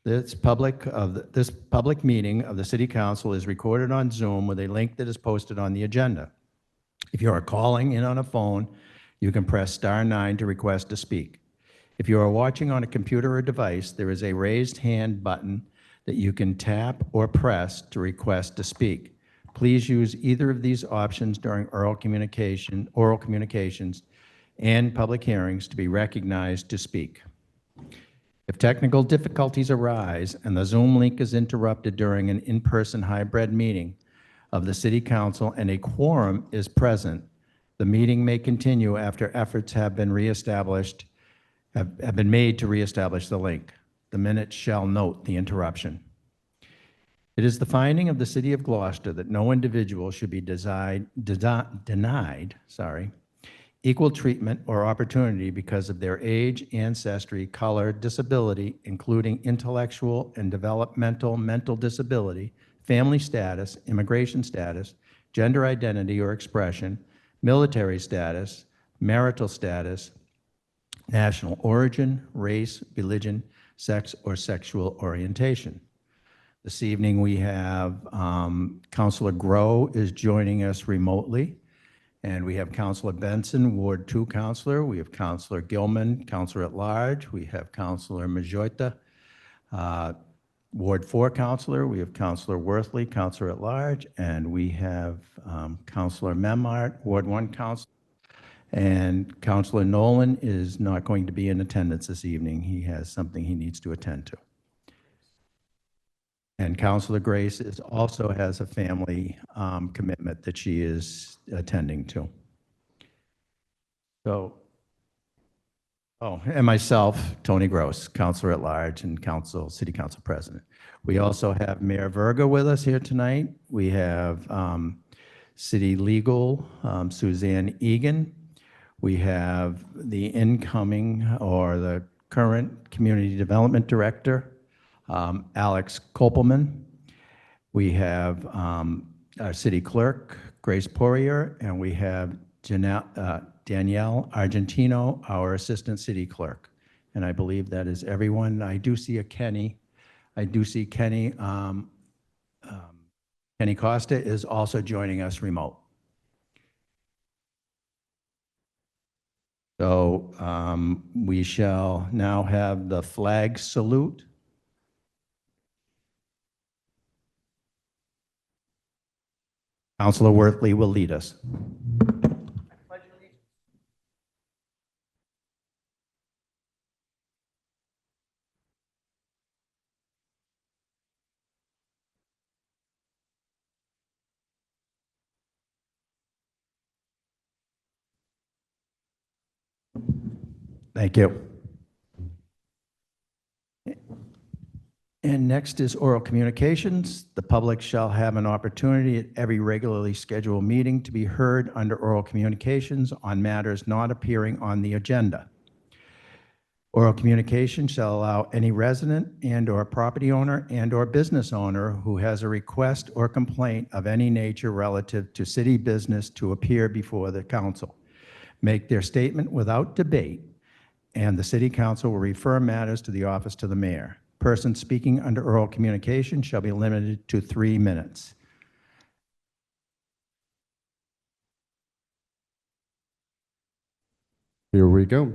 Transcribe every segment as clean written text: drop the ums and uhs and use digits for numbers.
This public meeting of the City Council is recorded on Zoom with a link that is posted on the agenda. If you are calling in on a phone, you can press *9 to request to speak. If you are watching on a computer or device, there is a raised hand button that you can tap or press to request to speak. Please use either of these options during oral communications and public hearings to be recognized to speak. If technical difficulties arise and the Zoom link is interrupted during an in-person hybrid meeting of the City Council and a quorum is present, the meeting may continue after efforts have been made to reestablish the link. The minutes shall note the interruption. It is the finding of the City of Gloucester that no individual should be denied equal treatment or opportunity because of their age, ancestry, color, disability, including intellectual and developmental mental disability, family status, immigration status, gender identity or expression, military status, marital status, national origin, race, religion, sex, or sexual orientation. This evening we have Councilor Grow is joining us remotely, and we have Councilor Benson, Ward 2 Councilor. We have Councilor Gilman, Councilor at Large. We have Councilor Majoita, Ward 4 Councilor. We have Councilor Worthley, Councilor at Large, and we have Councilor Memart, Ward 1 Councilor. And Councilor Nolan is not going to be in attendance this evening. He has something he needs to attend to. And Councilor Grace also has a family commitment that she is attending to. So, and myself, Tony Gross, Councilor at Large and City Council President. We also have Mayor Verga with us here tonight. We have City Legal, Suzanne Egan. We have the incoming or the current Community Development Director, Alex Kopelman. We have our City Clerk, Grace Poirier, and we have Danielle Argentino, our Assistant City Clerk. And I believe that is everyone. I do see a Kenny. I do see Kenny. Kenny Costa is also joining us remote. So we shall now have the flag salute. Councilor Worthley will lead us. Thank you. And next is oral communications. The public shall have an opportunity at every regularly scheduled meeting to be heard under oral communications on matters not appearing on the agenda. Oral communication shall allow any resident and/or property owner and/or business owner who has a request or complaint of any nature relative to city business to appear before the council, make their statement without debate, and the City Council will refer matters to the office to the mayor. Person speaking under oral communication shall be limited to 3 minutes. Here we go.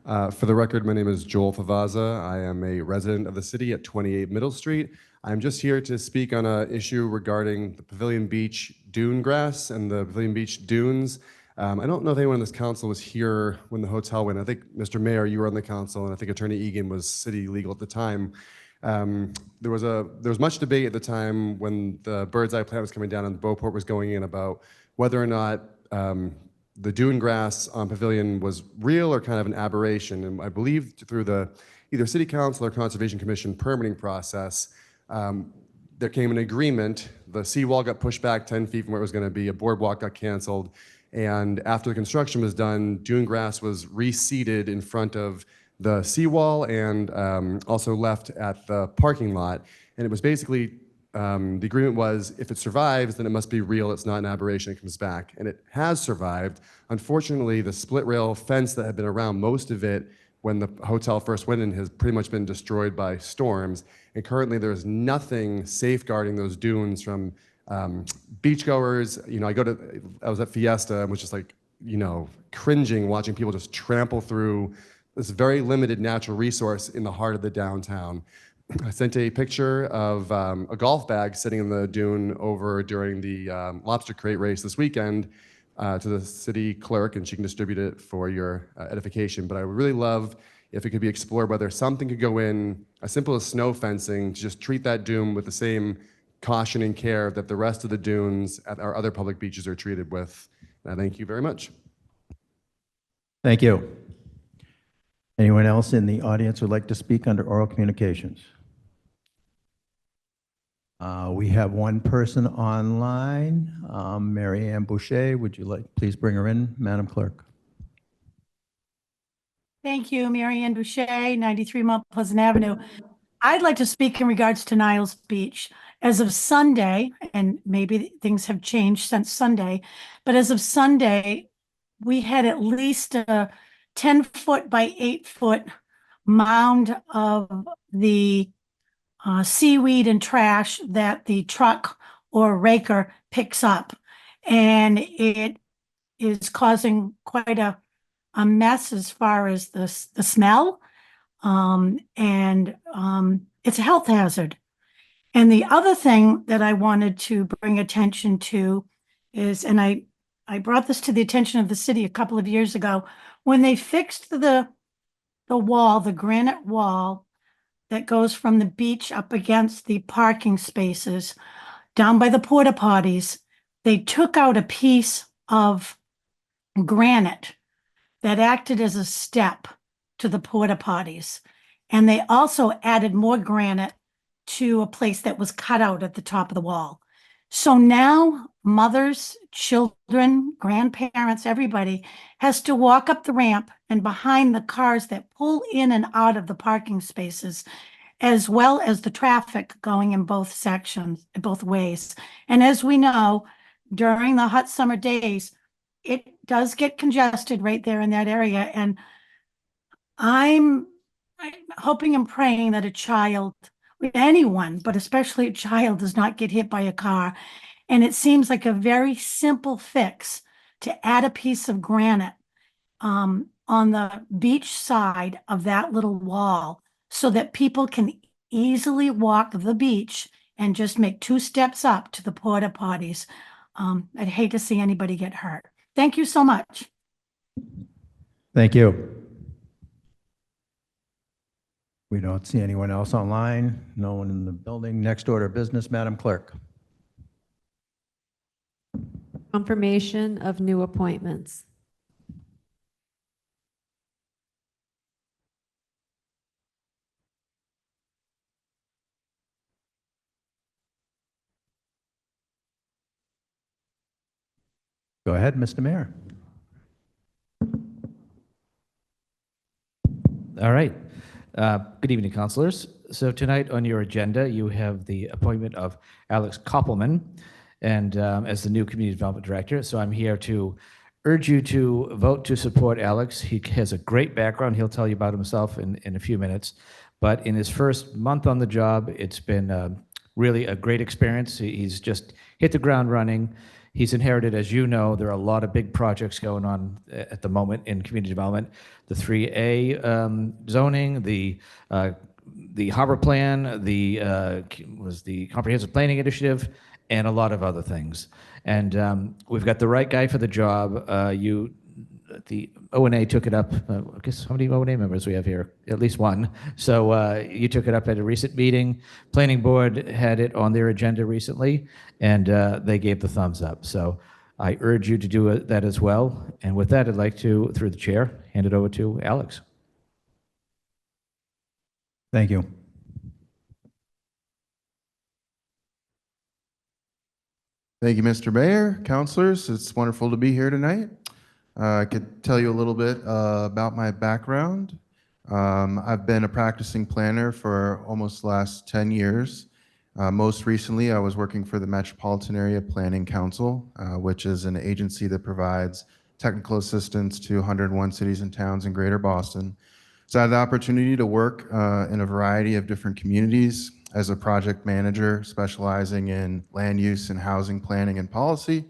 For the record, my name is Joel Favaza. I am a resident of the city at 28 Middle Street. I'm just here to speak on an issue regarding the Pavilion Beach dune grass and the Pavilion Beach dunes. I don't know if anyone in this council was here when the hotel went. I think, Mr. Mayor, you were on the council, and I think Attorney Egan was city legal at the time. There was much debate at the time when the Bird's Eye plan was coming down and Beauport was going in about whether or not the dune grass on Pavilion was real or kind of an aberration. And I believe through the either City Council or Conservation Commission permitting process, there came an agreement. The seawall got pushed back 10 feet from where it was going to be. A boardwalk got canceled. And after the construction was done, dune grass was reseeded in front of the seawall and also left at the parking lot. And it was basically, the agreement was, if it survives, then it must be real. It's not an aberration. It comes back. And it has survived. Unfortunately, the split rail fence that had been around most of it when the hotel first went in has pretty much been destroyed by storms. And currently there's nothing safeguarding those dunes from beachgoers. You know, I was at Fiesta and was just like, you know, cringing watching people just trample through this very limited natural resource in the heart of the downtown. I sent a picture of a golf bag sitting in the dune over during the lobster crate race this weekend to the city clerk, and she can distribute it for your edification. But I would really love if it could be explored whether something could go in as simple as snow fencing to just treat that dune with the same caution and care that the rest of the dunes at our other public beaches are treated with. And I thank you very much. Thank you. Anyone else in the audience would like to speak under oral communications? We have one person online, Mary Ann Boucher. Would you like, please bring her in, Madam Clerk? Thank you, Mary Ann Boucher, 93 Mount Pleasant Avenue. I'd like to speak in regards to Niles Beach. As of Sunday, and maybe things have changed since Sunday, but as of Sunday, we had at least a 10-foot by 8-foot mound of the seaweed and trash that the truck or raker picks up. And it is causing quite a mess as far as the smell. It's a health hazard. And the other thing that I wanted to bring attention to is, and I brought this to the attention of the city a couple of years ago, when they fixed the wall, the granite wall that goes from the beach up against the parking spaces down by the porta potties, they took out a piece of granite that acted as a step to the porta potties. And they also added more granite to a place that was cut out at the top of the wall. So now mothers, children, grandparents, everybody has to walk up the ramp and behind the cars that pull in and out of the parking spaces, as well as the traffic going in both sections, both ways. And as we know, during the hot summer days, it does get congested right there in that area. And I'm hoping and praying that a child, anyone, but especially a child, does not get hit by a car. And it seems like a very simple fix to add a piece of granite on the beach side of that little wall so that people can easily walk the beach and just make 2 steps up to the porta potties. I'd hate to see anybody get hurt. Thank you so much. Thank you. We don't see anyone else online. No one in the building. Next order of business, Madam Clerk. Confirmation of new appointments. Go ahead, Mr. Mayor. All right. Good evening, councilors. So tonight on your agenda, you have the appointment of Alex Koppelman and as the new Community Development Director. So I'm here to urge you to vote to support Alex. He has a great background. He'll tell you about himself in a few minutes. But in his first month on the job, it's been really a great experience. He's just hit the ground running. He's inherited, as you know, there are a lot of big projects going on at the moment in community development. The 3A zoning, the harbor plan, the comprehensive planning initiative, and a lot of other things. And we've got the right guy for the job. The O&A took it up. I guess how many O&A members we have here? At least one. So you took it up at a recent meeting. Planning board had it on their agenda recently, and they gave the thumbs up. So I urge you to do that as well. And with that, I'd like to, through the chair, hand it over to Alex. Thank you. Thank you, Mr. Mayor, councilors. It's wonderful to be here tonight. I could tell you a little bit about my background. I've been a practicing planner for almost the last 10 years. Most recently, I was working for the Metropolitan Area Planning Council, which is an agency that provides technical assistance to 101 cities and towns in Greater Boston. So I had the opportunity to work in a variety of different communities as a project manager specializing in land use and housing planning and policy.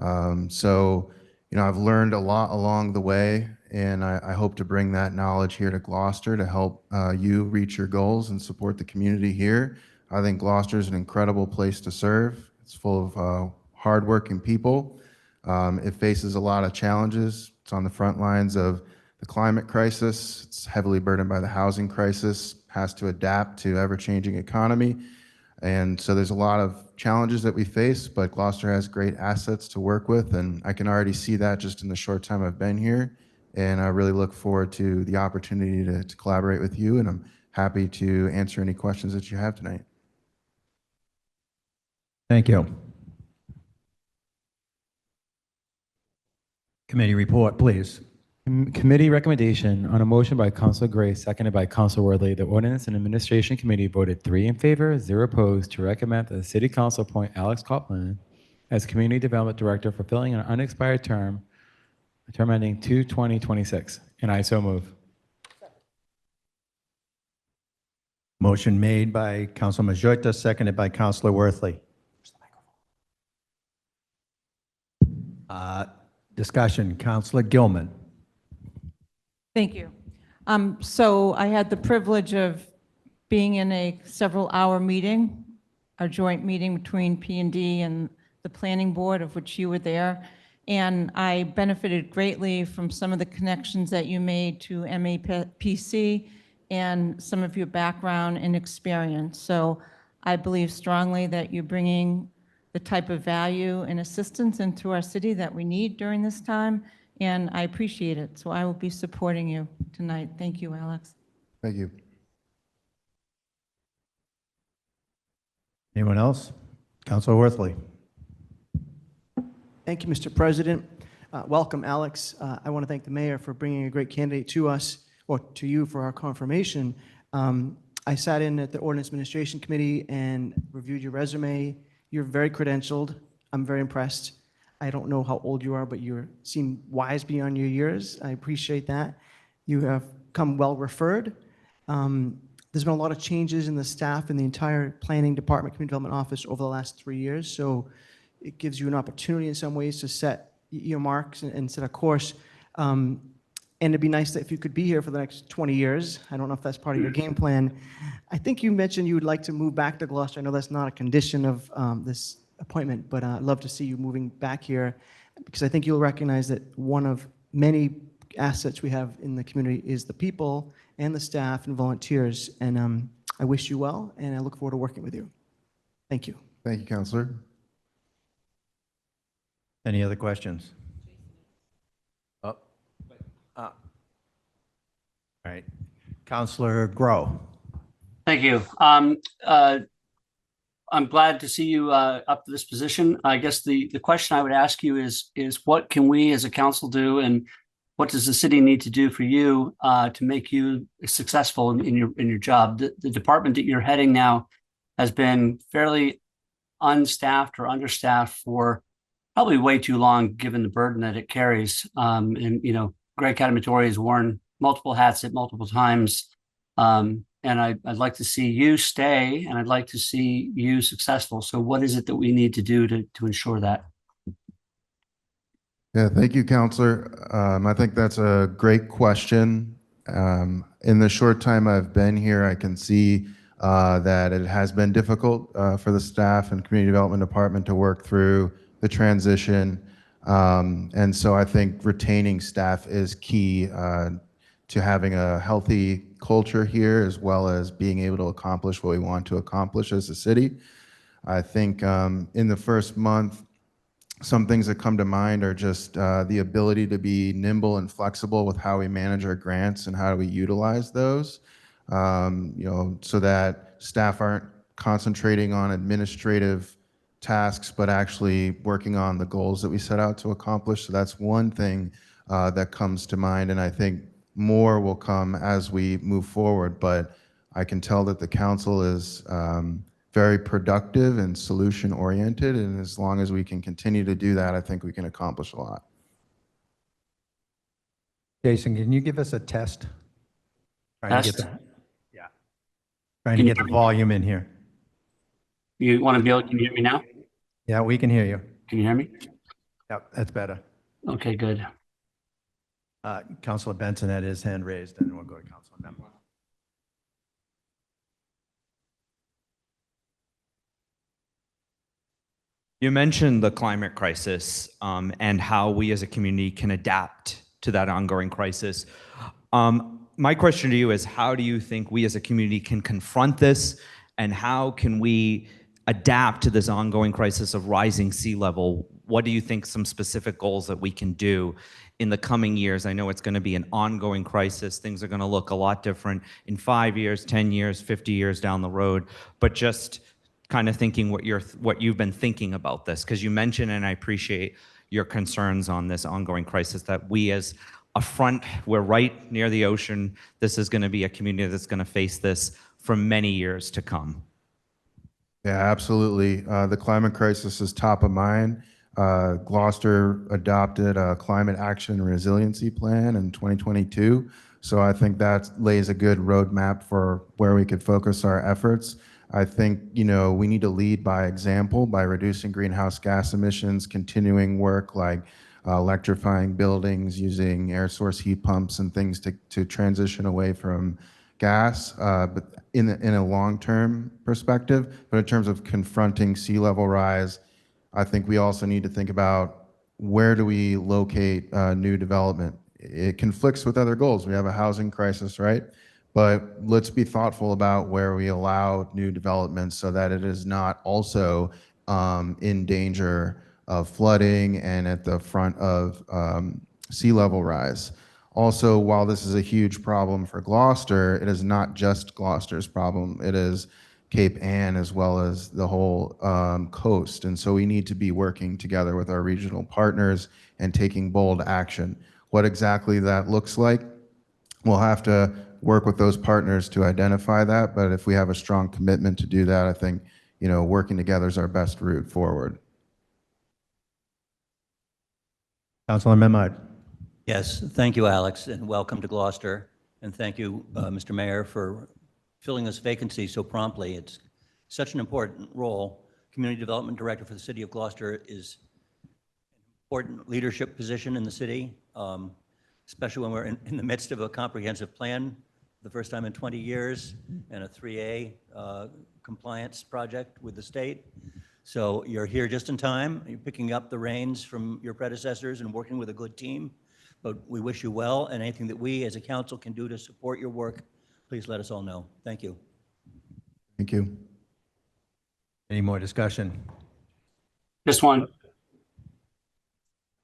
I've learned a lot along the way, and I hope to bring that knowledge here to Gloucester to help you reach your goals and support the community here. I think Gloucester is an incredible place to serve. It's full of hardworking people. It faces a lot of challenges. It's on the front lines of the climate crisis. It's heavily burdened by the housing crisis, has to adapt to ever-changing economy. And so there's a lot of challenges that we face, but Gloucester has great assets to work with, and I can already see that just in the short time I've been here. And I really look forward to the opportunity to collaborate with you, and I'm happy to answer any questions that you have tonight. Thank you. Committee report, please. Committee recommendation on a motion by Councilor Gray, seconded by Councilor Worthley. The Ordinance and Administration Committee voted 3 in favor, 0 opposed to recommend that the City Council appoint Alex Copeland as Community Development Director, fulfilling an unexpired term ending 2/2026. And I so move. Motion made by Councilor Majota, seconded by Councilor Worthley. Discussion, Councilor Gilman. Thank you. So I had the privilege of being in a several-hour meeting, a joint meeting between P&D and the Planning Board, of which you were there, and I benefited greatly from some of the connections that you made to MAPC and some of your background and experience. So I believe strongly that you're bringing the type of value and assistance into our city that we need during this time, and I appreciate it. So I will be supporting you tonight. Thank you, Alex. Thank you. Anyone else? Councilor Worthley. Thank you, Mr. President. Welcome, Alex. I want to thank the mayor for bringing a great candidate to us, or to you for our confirmation. I sat in at the Ordinance Administration Committee and reviewed your resume. You're very credentialed. I'm very impressed. I don't know how old you are, but you seem wise beyond your years. I appreciate that. You have come well referred. There's been a lot of changes in the staff in the entire planning department, community development office over the last 3 years. So it gives you an opportunity in some ways to set your marks and set a course. And it'd be nice that if you could be here for the next 20 years. I don't know if that's part of your game plan. I think you mentioned you would like to move back to Gloucester. I know that's not a condition of this appointment, but I'd love to see you moving back here, because I think you'll recognize that one of many assets we have in the community is the people and the staff and volunteers. And I wish you well, and I look forward to working with you. Thank you. Thank you, Councilor. Any other questions? All right. Councilor Grow. Thank you. I'm glad to see you up to this position. I guess the question I would ask you is what can we as a council do, and what does the city need to do for you to make you successful in your job? The department that you're heading now has been fairly unstaffed or understaffed for probably way too long, given the burden that it carries. Greg Catamatore has worn multiple hats at multiple times. And I'd like to see you stay, and I'd like to see you successful. So what is it that we need to do to ensure that? Yeah, thank you, Councilor. I think that's a great question. In the short time I've been here, I can see that it has been difficult for the staff and community development department to work through the transition. And so I think retaining staff is key to having a healthy culture here, as well as being able to accomplish what we want to accomplish as a city. I think in the first month, some things that come to mind are just the ability to be nimble and flexible with how we manage our grants and how we utilize those, so that staff aren't concentrating on administrative tasks, but actually working on the goals that we set out to accomplish. So that's one thing that comes to mind, and I think more will come as we move forward, but I can tell that the council is very productive and solution oriented, and as long as we can continue to do that, I think we can accomplish a lot. Jason, can you give us a test? Trying to get Test. yeah. Trying to Can you get the hear me? volume in here. You want to be able, can you hear me now? Yeah, we can hear you. Can you hear me? Yep, that's better. Okay, good. Councilor Benson had his hand raised, and we'll go to Councilor Memard. You mentioned the climate crisis and how we as a community can adapt to that ongoing crisis. My question to you is, how do you think we as a community can confront this, and how can we adapt to this ongoing crisis of rising sea level? What do you think some specific goals that we can do in the coming years? I know it's going to be an ongoing crisis. Things are going to look a lot different in 5 years, 10 years, 50 years down the road, but just kind of thinking what you've been thinking about this, because you mentioned, and I appreciate your concerns on this ongoing crisis, that we as a front, we're right near the ocean. This is going to be a community that's going to face this for many years to come. Yeah, absolutely. The climate crisis is top of mind. Gloucester adopted a climate action and resiliency plan in 2022. So I think that lays a good roadmap for where we could focus our efforts. I think, we need to lead by example by reducing greenhouse gas emissions, continuing work like electrifying buildings, using air source heat pumps and things to transition away from gas, but in a long-term perspective. But in terms of confronting sea level rise, I think we also need to think about where do we locate new development. It conflicts with other goals. We have a housing crisis, right? But let's be thoughtful about where we allow new development so that it is not also in danger of flooding and at the front of sea level rise. Also, while this is a huge problem for Gloucester, it is not just Gloucester's problem. It is Cape Ann as well as the whole coast. And so we need to be working together with our regional partners and taking bold action. What exactly that looks like, we'll have to work with those partners to identify that. But if we have a strong commitment to do that, I think, working together is our best route forward. Councilor Memard. Yes, thank you, Alex, and welcome to Gloucester. And thank you, Mr. Mayor, for filling this vacancy so promptly. It's such an important role. Community Development Director for the City of Gloucester is an important leadership position in the city, especially when we're in the midst of a comprehensive plan, the first time in 20 years, and a 3A compliance project with the state. So you're here just in time. You're picking up the reins from your predecessors and working with a good team. But we wish you well, and anything that we as a council can do to support your work, please let us all know. Thank you. Thank you. Any more discussion? Just one. Go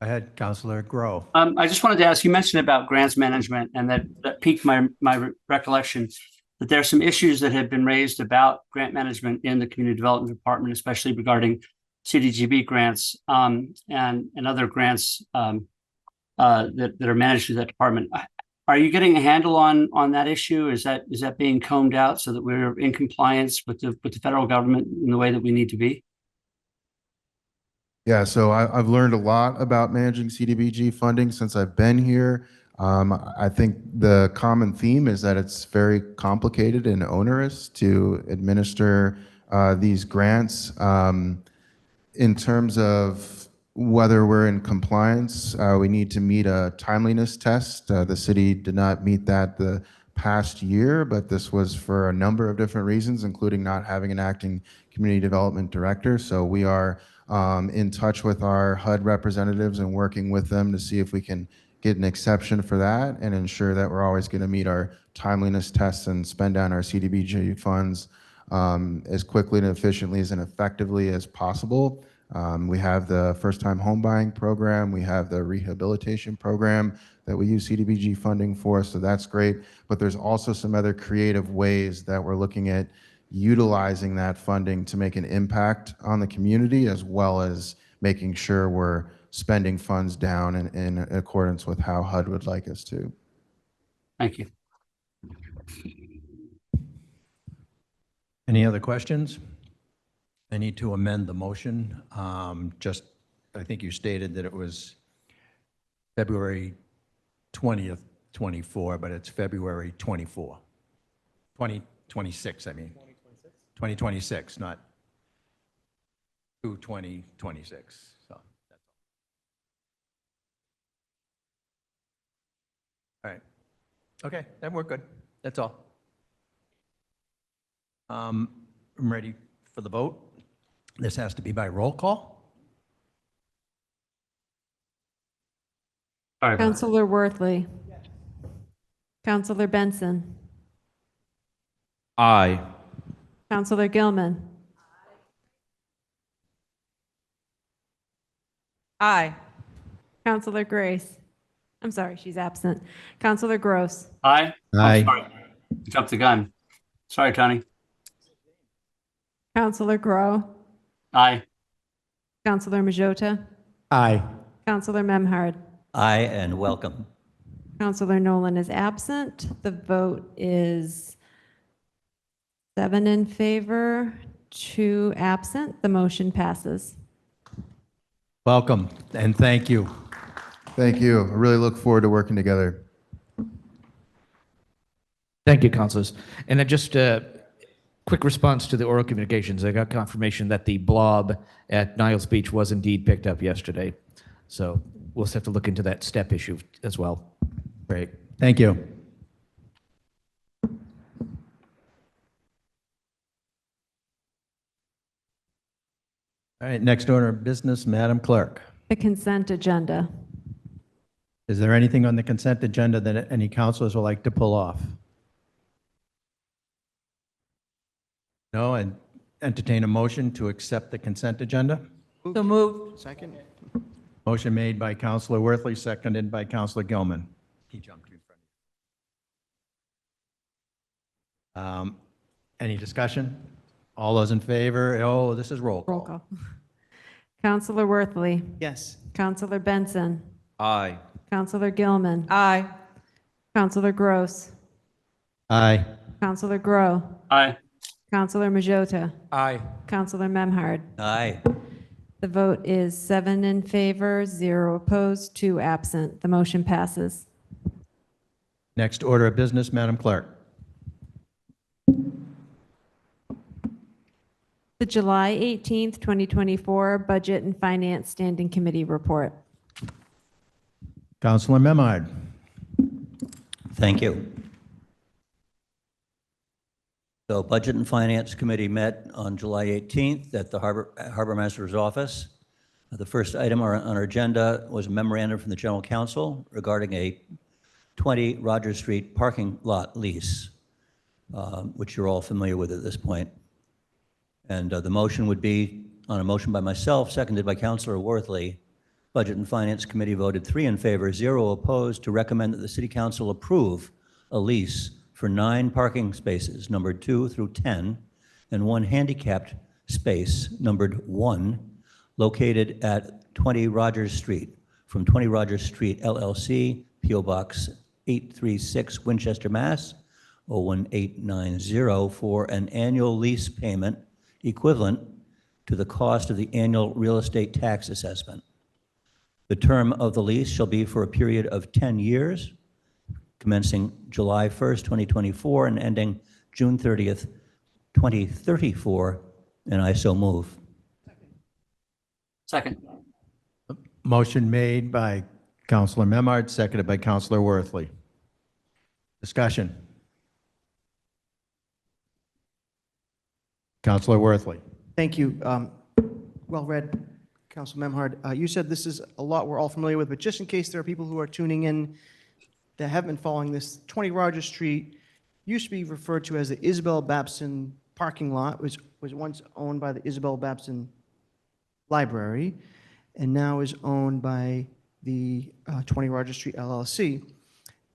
ahead, Councilor Grow. I just wanted to ask, you mentioned about grants management, and that piqued my recollection that there are some issues that have been raised about grant management in the Community Development Department, especially regarding CDGB grants and other grants that are managed through that department. Are you getting a handle on that issue? Is that being combed out so that we're in compliance with the federal government in the way that we need to be? Yeah, so I've learned a lot about managing CDBG funding since I've been here. I think the common theme is that it's very complicated and onerous to administer these grants. In terms of whether we're in compliance, we need to meet a timeliness test. The city did not meet that the past year, but this was for a number of different reasons, including not having an acting community development director. So we are in touch with our HUD representatives and working with them to see if we can get an exception for that and ensure that we're always going to meet our timeliness tests and spend down our CDBG funds as quickly and efficiently and effectively as possible. We have the first-time home buying program. We have the rehabilitation program that we use CDBG funding for, so that's great. But there's also some other creative ways that we're looking at utilizing that funding to make an impact on the community, as well as making sure we're spending funds down in accordance with how HUD would like us to. Thank you. Any other questions? I need to amend the motion. I think you stated that it was February 20th, 24, but it's February 24. 2026, I mean. 2026, not 2026, so. That's all right. Okay, then we're good. That's all. I'm ready for the vote. This has to be by roll call. Sorry about that. Counselor Worthley. Counselor Benson. Aye. Counselor Gilman. Aye. Counselor Grace. I'm sorry, she's absent. Counselor Gross. Aye. Oh, Aye. sorry. Jumped the gun. Sorry, Tony. Counselor Grow. Aye. Counselor Majota. Aye. Counselor Memhard. Aye, and welcome. Counselor Nolan is absent. The vote is 7 in favor, 2 absent. The motion passes. Welcome, and thank you. Thank you. I really look forward to working together. Thank you, councilors. And then just a quick response to the oral communications. I got confirmation that the blob at Niles Beach was indeed picked up yesterday. So we'll just have to look into that step issue as well. Great, thank you. All right, next order of business, Madam Clerk. The consent agenda. Is there anything on the consent agenda that any councilors would like to pull off? No, and entertain a motion to accept the consent agenda? So moved. Second? Motion made by Councilor Worthley, seconded by Councilor Gilman. He jumped in front. Any discussion? All those in favor? Oh, this is roll call. Roll call. Counselor Worthley. Yes. Counselor Benson. Aye. Counselor Gilman. Aye. Counselor Gross. Aye. Counselor Grow. Aye. Counselor Majota. Aye. Counselor Memhard. Aye. The vote is 7 in favor, 0 opposed, 2 absent. The motion passes. Next order of business, Madam Clerk. The July 18th, 2024 Budget and Finance Standing Committee Report. Councilor Memard. Thank you. So Budget and Finance Committee met on July 18th at the Harbor Master's office. The first item on our agenda was a memorandum from the General Counsel regarding a 20 Rogers Street parking lot lease, which you're all familiar with at this point. And the motion would be on a motion by myself, seconded by Councilor Worthley. Budget and Finance Committee voted 3 in favor, 0 opposed, to recommend that the City Council approve a lease for 9 parking spaces, numbered 2 through 10, and 1 handicapped space, numbered 1, located at 20 Rogers Street, from 20 Rogers Street LLC, P.O. Box 836, Winchester, Mass. 01890, for an annual lease payment equivalent to the cost of the annual real estate tax assessment. The term of the lease shall be for a period of 10 years, commencing July 1st, 2024, and ending June 30th, 2034, and I so move. Second. Motion made by Councilor Memard, seconded by Councilor Worthley. Discussion. Councilor Worthley. Thank you. Well read, Councilor Memhard. You said this is a lot we're all familiar with, but just in case there are people who are tuning in that have been following this, 20 Rogers Street used to be referred to as the Isabel Babson parking lot, which was once owned by the Isabel Babson Library, and now is owned by the 20 Rogers Street LLC.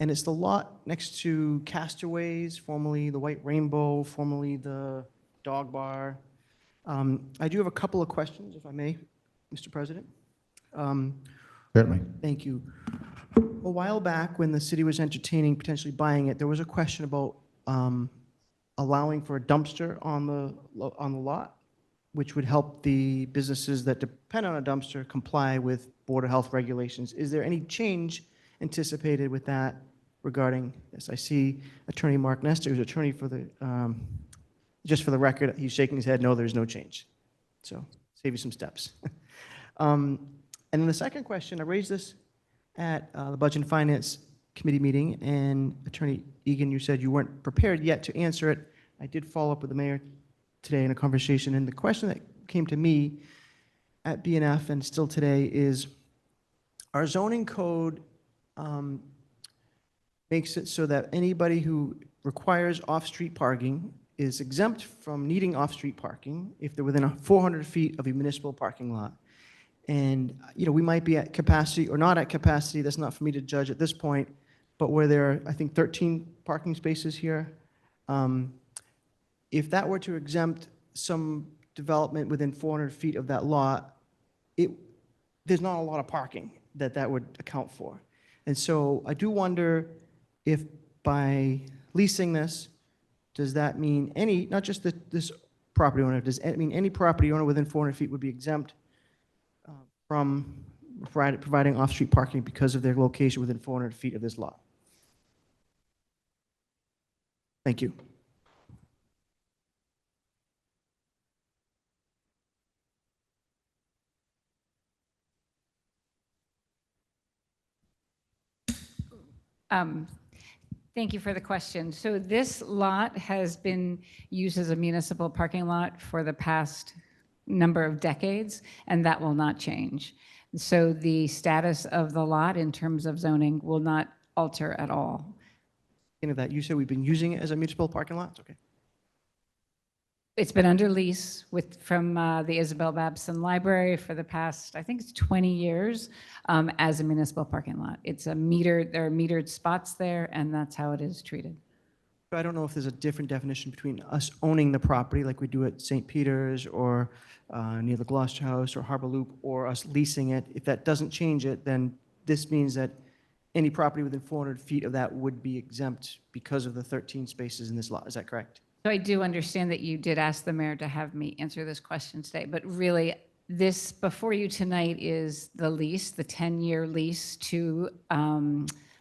And it's the lot next to Castaways, formerly the White Rainbow, formerly the Dog Bar. I do have a couple of questions, if I may, Mr. President. Certainly. Thank you. A while back, when the city was entertaining potentially buying it, there was a question about allowing for a dumpster on the lot, which would help the businesses that depend on a dumpster comply with Board of Health regulations. Is there any change anticipated with that regarding this. I see Attorney Mark Nestor, who's attorney for the, just for the record, he's shaking his head, no, there's no change. So save you some steps. And then the second question, I raised this at the Budget and Finance Committee meeting, and Attorney Egan, you said you weren't prepared yet to answer it. I did follow up with the mayor today in a conversation, and the question that came to me at BNF and still today is, our zoning code makes it so that anybody who requires off-street parking is exempt from needing off-street parking if they're within 400 feet of a municipal parking lot. And, you know, we might be at capacity or not at capacity, that's not for me to judge at this point, but where there are, I think, 13 parking spaces here, if that were to exempt some development within 400 feet of that lot, there's not a lot of parking that would account for. And so I do wonder if by leasing this, does that mean any, not just this property owner, does it mean any property owner within 400 feet would be exempt from providing off-street parking because of their location within 400 feet of this lot? Thank you. Thank you for the question. So this lot has been used as a municipal parking lot for the past number of decades, and that will not change. So the status of the lot in terms of zoning will not alter at all. Of that, you said we've been using it as a municipal parking lot? Okay. It's been under lease from the Isabel Babson Library for the past, I think it's 20 years, as a municipal parking lot. It's a metered, there are metered spots there, and that's how it is treated. I don't know if there's a different definition between us owning the property like we do at St. Peter's or near the Gloucester House or Harbor Loop, or us leasing it. If that doesn't change it, then this means that any property within 400 feet of that would be exempt because of the 13 spaces in this lot. Is that correct? So I do understand that you did ask the mayor to have me answer this question today, but really, this before you tonight is the lease, the 10-year lease to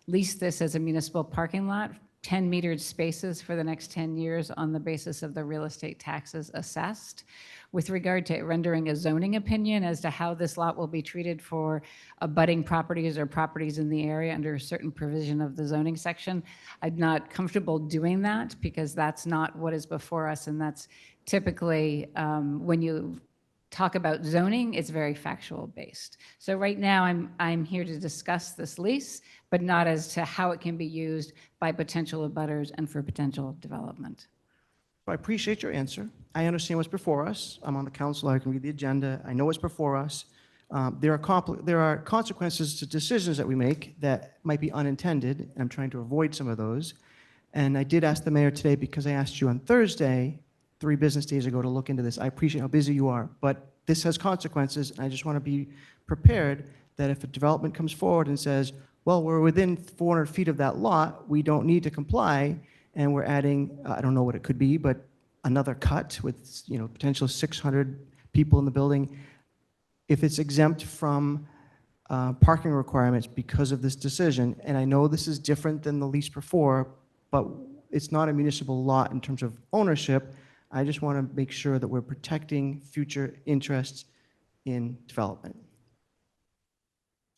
lease this as a municipal parking lot, 10 metered spaces for the next 10 years on the basis of the real estate taxes assessed. With regard to rendering a zoning opinion as to how this lot will be treated for abutting properties or properties in the area under a certain provision of the zoning section, I'm not comfortable doing that because that's not what is before us, and that's typically when you talk about zoning, it's very factual based. So right now I'm here to discuss this lease, but not as to how it can be used by potential abutters and for potential development. I appreciate your answer. I understand what's before us. I'm on the council. I can read the agenda. I know what's before us. There are consequences to decisions that we make that might be unintended, and I'm trying to avoid some of those. And I did ask the mayor today because I asked you on Thursday, 3 business days ago, to look into this. I appreciate how busy you are, but this has consequences, and I just want to be prepared that if a development comes forward and says, well, we're within 400 feet of that lot, we don't need to comply, and we're adding, I don't know what it could be, but another cut with, you know, potential 600 people in the building. If it's exempt from parking requirements because of this decision, and I know this is different than the lease before, but it's not a municipal lot in terms of ownership. I just want to make sure that we're protecting future interests in development.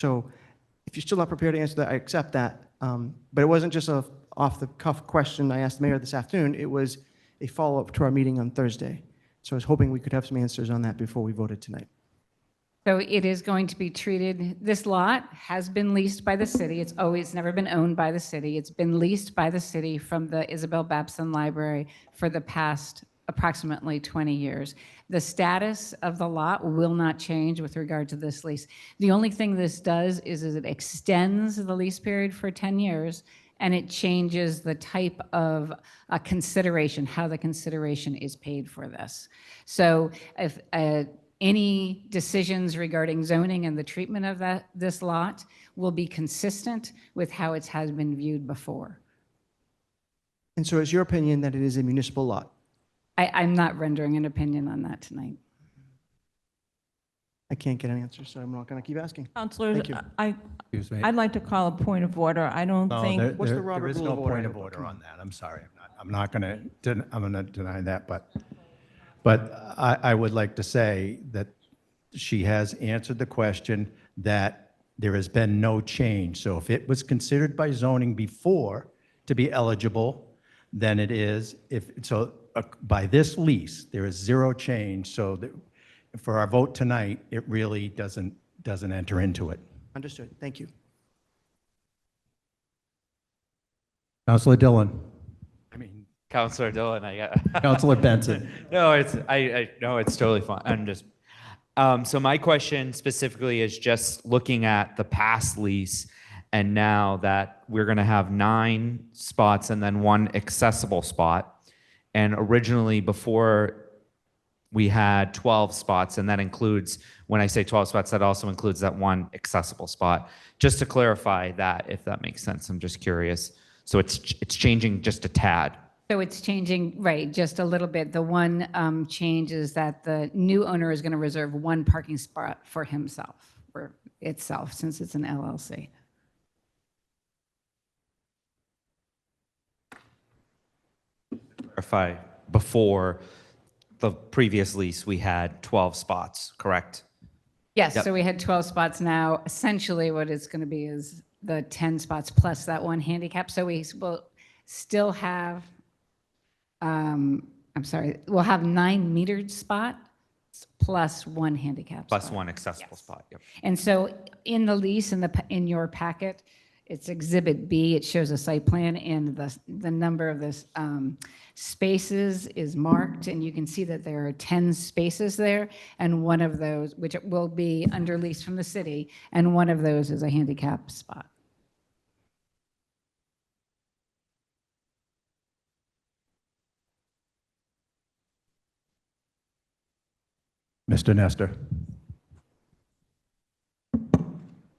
So if you're still not prepared to answer that, I accept that. But it wasn't just a off-the-cuff question I asked the mayor this afternoon. It was a follow-up to our meeting on Thursday. So I was hoping we could have some answers on that before we voted tonight. So it is going to be treated, this lot has been leased by the city. It's always never been owned by the city. It's been leased by the city from the Isabel Babson Library for the past approximately 20 years. The status of the lot will not change with regard to this lease. The only thing this does is it extends the lease period for 10 years, and it changes the type of consideration, how the consideration is paid for this. So if any decisions regarding zoning and the treatment of this lot will be consistent with how it has been viewed before. And so it's your opinion that it is a municipal lot? I'm not rendering an opinion on that tonight. I can't get an answer, so I'm not going to keep asking. Counselors, Thank you. Excuse me. I'd like to call a point of order. I don't No, think, What's the there Robert is Rule no of Order? point of Come order on. on that. I'm sorry. I'm not going to deny that, but I would like to say that she has answered the question that there has been no change. So if it was considered by zoning before to be eligible, then it is. By this lease, there is zero change. So that for our vote tonight, it really doesn't enter into it. Understood. Thank you. Councilor Dillon. Counselor Dillon, I got. Councilor Benson. No, I no, it's totally fine. I'm just. So my question specifically is just looking at the past lease, and now that we're going to have 9 spots and then 1 accessible spot, and originally before we had 12 spots, and that includes, when I say 12 spots, that also includes that 1 accessible spot. Just to clarify that, if that makes sense, I'm just curious. So it's changing just a tad. So it's changing, right, just a little bit. The one change is that the new owner is going to reserve 1 parking spot for himself, or itself, since it's an LLC. Clarify, before the previous lease, we had 12 spots, correct? Yes, Yep. so we had 12 spots now. Essentially, what it's going to be is the 10 spots plus that 1 handicap. So we will still have, we'll have 9 metered spots plus 1 handicap Plus spot. 1 accessible Yes. spot, yep. And so in the lease, in your packet, it's Exhibit B. It shows a site plan, and the number of this spaces is marked, and you can see that there are 10 spaces there, and one of those, which will be under lease from the city, and one of those is a handicap spot. Mr. Nestor.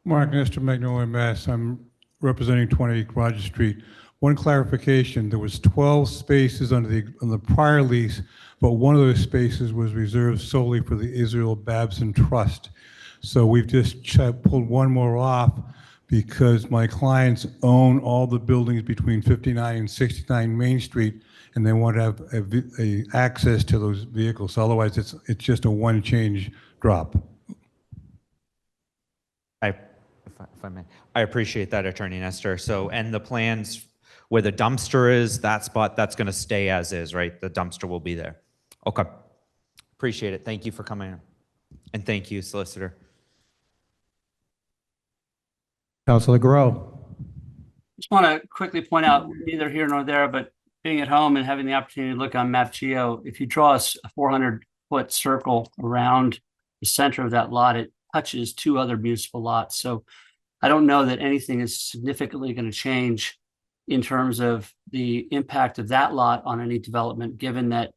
Mark Nestor, Magnolia, Mass. I'm representing 28 Rogers Street. One clarification, there was 12 spaces on the prior lease, but one of those spaces was reserved solely for the Israel Babson Trust. So we've just pulled one more off because my clients own all the buildings between 59 and 69 Main Street, and they want to have a access to those vehicles. So otherwise, it's just a one change drop. If I may, I appreciate that, Attorney Nestor. So, and the plans where the dumpster is, that spot, that's going to stay as is, right? The dumpster will be there. Okay. Appreciate it. Thank you for coming. And thank you, Solicitor. Councilor Grow. Just want to quickly point out, neither here nor there, but being at home and having the opportunity to look on Map Geo, if you draw a 400-foot circle around the center of that lot, it touches 2 other municipal lots. So I don't know that anything is significantly going to change in terms of the impact of that lot on any development, given that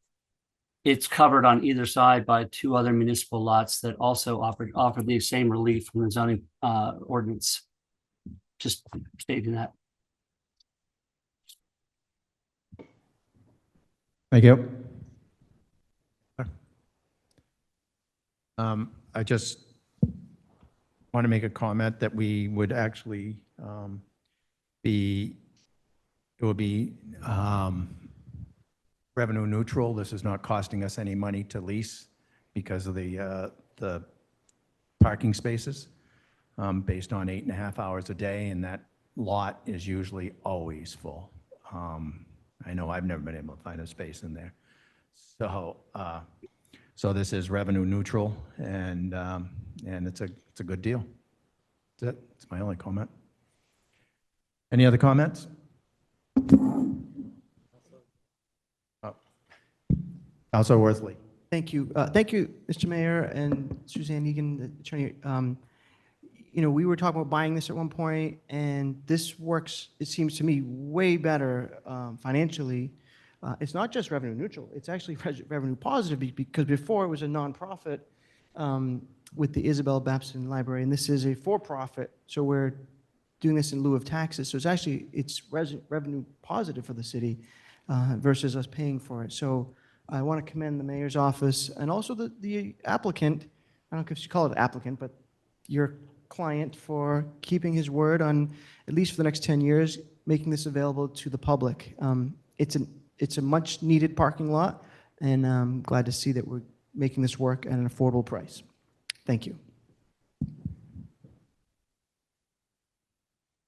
it's covered on either side by 2 other municipal lots that also offer the same relief from the zoning ordinance. Just stating that. Thank you. I just want to make a comment that we would actually it would be revenue neutral. This is not costing us any money to lease because of the parking spaces based on 8.5 hours a day, and that lot is usually always full. I know I've never been able to find a space in there. So this is revenue neutral, and it's a good deal. That's it. It's my only comment. Any other comments? Councilor Worthley. Thank you. Thank you, Mr. Mayor and Suzanne Egan, the attorney. We were talking about buying this at one point, and this works, it seems to me, way better financially. It's not just revenue neutral, it's actually revenue positive because before it was a nonprofit with the Isabel Babson Library, and this is a for-profit, so we're doing this in lieu of taxes. So it's revenue positive for the city versus us paying for it. So I want to commend the mayor's office and also the applicant I don't know if you call it applicant, but your client for keeping his word on, at least for the next 10 years, making this available to the public. It's a much-needed parking lot, and I'm glad to see that we're making this work at an affordable price. Thank you.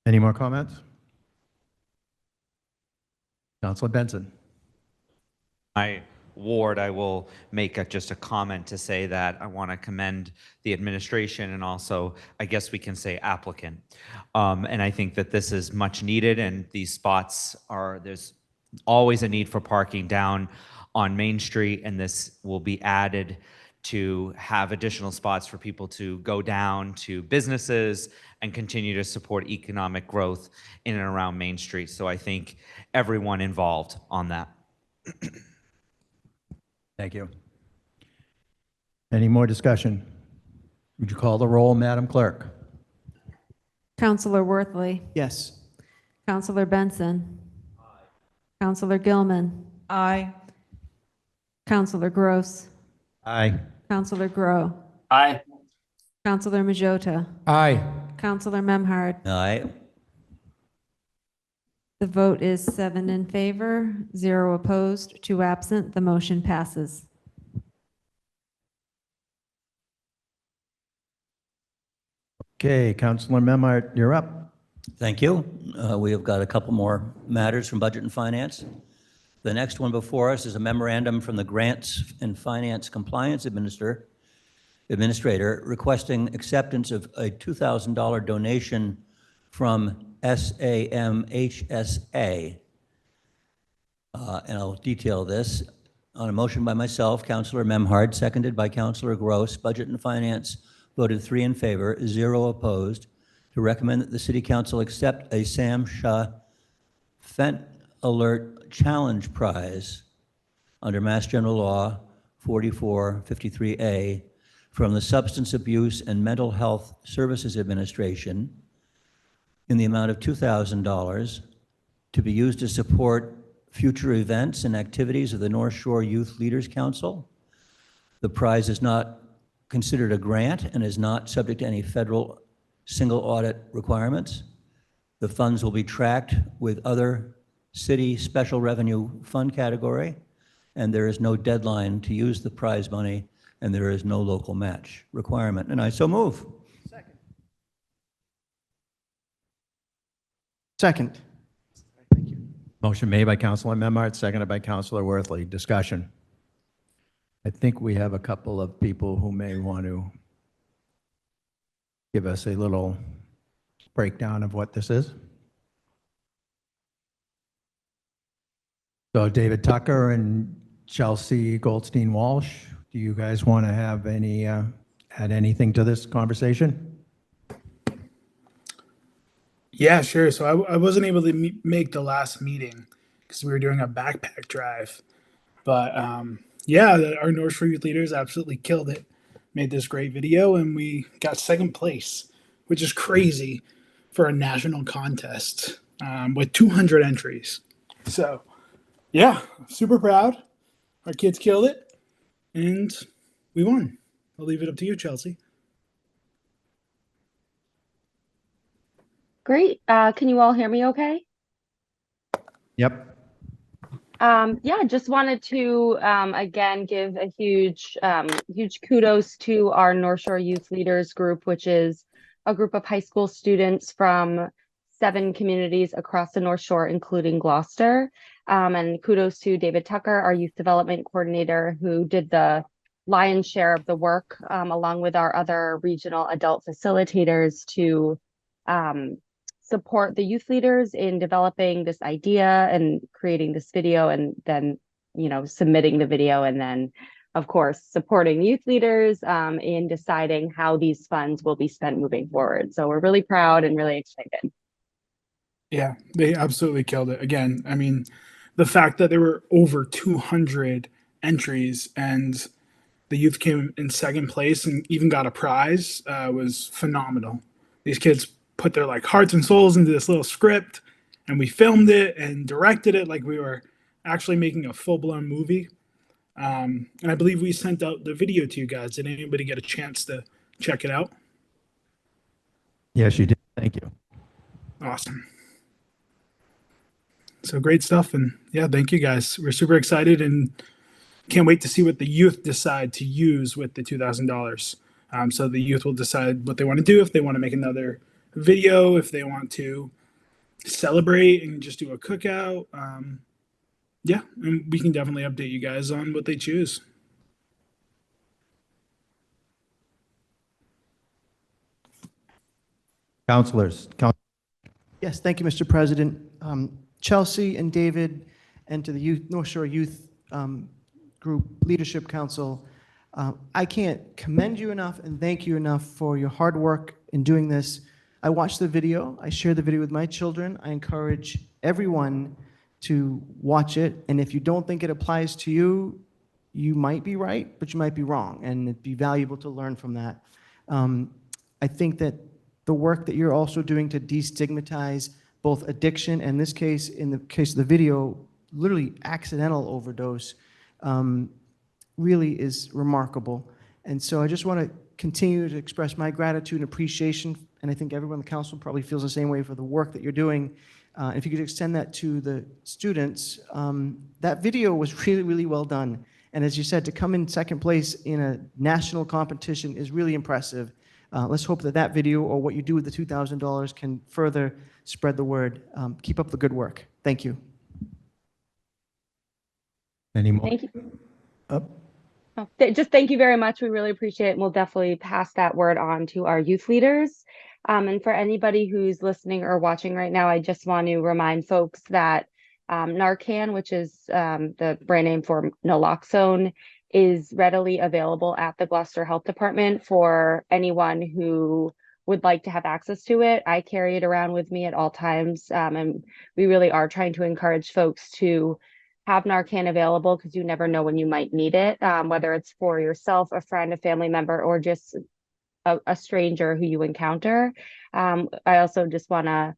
Any more comments? Councilor Benson. My ward, I will make just a comment to say that I want to commend the administration and also, I guess we can say applicant. And I think that this is much needed, and these spots there's always a need for parking down on Main Street, and this will be added to have additional spots for people to go down to businesses and continue to support economic growth in and around Main Street. So I think everyone involved on that. Thank you. Any more discussion? Would you call the roll, Madam Clerk? Counselor Worthley. Yes. Counselor Benson. Counselor Gilman. Aye. Counselor Gross. Aye. Counselor Grow. Aye. Counselor Majota. Aye. Counselor Memhard. Aye. The vote is 7 in favor, 0 opposed, 2 absent. The motion passes. Okay, Councilor Memhard, you're up. Thank you. We have got a couple more matters from Budget and Finance. The next one before us is a memorandum from the Grants and Finance Compliance Administrator requesting acceptance of a $2,000 donation from SAMHSA. And I'll detail this. On a motion by myself, Councilor Memhard, seconded by Councilor Gross, Budget and Finance voted 3 in favor, 0 opposed, to recommend that the City Council accept a SAMHSA Fent Alert Challenge Prize under Mass General Law 4453A from the Substance Abuse and Mental Health Services Administration in the amount of $2,000 to be used to support future events and activities of the North Shore Youth Leaders Council. The prize is not considered a grant and is not subject to any federal single audit requirements. The funds will be tracked with other city special revenue fund category, and there is no deadline to use the prize money, and there is no local match requirement. And I so move. Second. Motion made by Councilor Memhard, seconded by Councilor Worthley. Discussion. I think we have a couple of people who may want to give us a little breakdown of what this is. So David Tucker and Chelsea Goldstein Walsh, do you guys want to have any, add anything to this conversation? Yeah, sure. So I wasn't able to make the last meeting because we were doing a backpack drive. But yeah, our North Shore Youth Leaders absolutely killed it. Made this great video, and we got second place, which is crazy for a national contest with 200 entries. So yeah, super proud. Our kids killed it, and we won. I'll leave it up to you, Chelsea. Great. Can you all hear me okay? Yep. Yeah, just wanted to again give a huge kudos to our North Shore Youth Leaders group, which is a group of high school students from 7 communities across the North Shore, including Gloucester. And kudos to David Tucker, our youth development coordinator, who did the lion's share of the work, along with our other regional adult facilitators to support the youth leaders in developing this idea and creating this video, and then, submitting the video, and then, of course, supporting youth leaders in deciding how these funds will be spent moving forward. So we're really proud and really excited. Yeah, they absolutely killed it. Again, I mean, the fact that there were over 200 entries and the youth came in second place and even got a prize was phenomenal. These kids put their hearts and souls into this little script, and we filmed it and directed it like we were actually making a full-blown movie. And I believe we sent out the video to you guys. Did anybody get a chance to check it out? Yes, you did. Thank you. Awesome. So great stuff. And yeah, thank you guys. We're super excited and can't wait to see what the youth decide to use with the $2,000. So the youth will decide what they want to do, if they want to make another video, if they want to celebrate and just do a cookout. Yeah, and we can definitely update you guys on what they choose. Councilors, Yes, thank you, Mr. President. Chelsea and David, and to the Youth North Shore Youth Group Leadership Council, I can't commend you enough and thank you enough for your hard work in doing this. I watched the video. I shared the video with my children. I encourage everyone to watch it. And if you don't think it applies to you, you might be right, but you might be wrong. And it'd be valuable to learn from that. I think that the work that you're also doing to destigmatize both addiction and, in this case, in the case of the video, literally accidental overdose, really is remarkable. And so I just want to continue to express my gratitude and appreciation, and I think everyone on the council probably feels the same way for the work that you're doing. If you could extend that to the students, that video was really, really well done. And as you said, to come in second place in a national competition is really impressive. Let's hope that that video or what you do with the $2,000 can further spread the word. Keep up the good work. Thank you. any more? Thank you. Oh, Just thank you very much. We really appreciate it. And we'll definitely pass that word on to our youth leaders. And for anybody who's listening or watching right now, I just want to remind folks that Narcan, which is the brand name for naloxone, is readily available at the Gloucester Health Department for anyone who would like to have access to it. I carry it around with me at all times. And we really are trying to encourage folks to have Narcan available because you never know when you might need it, whether it's for yourself, a friend, a family member, or just a stranger who you encounter. I also just want to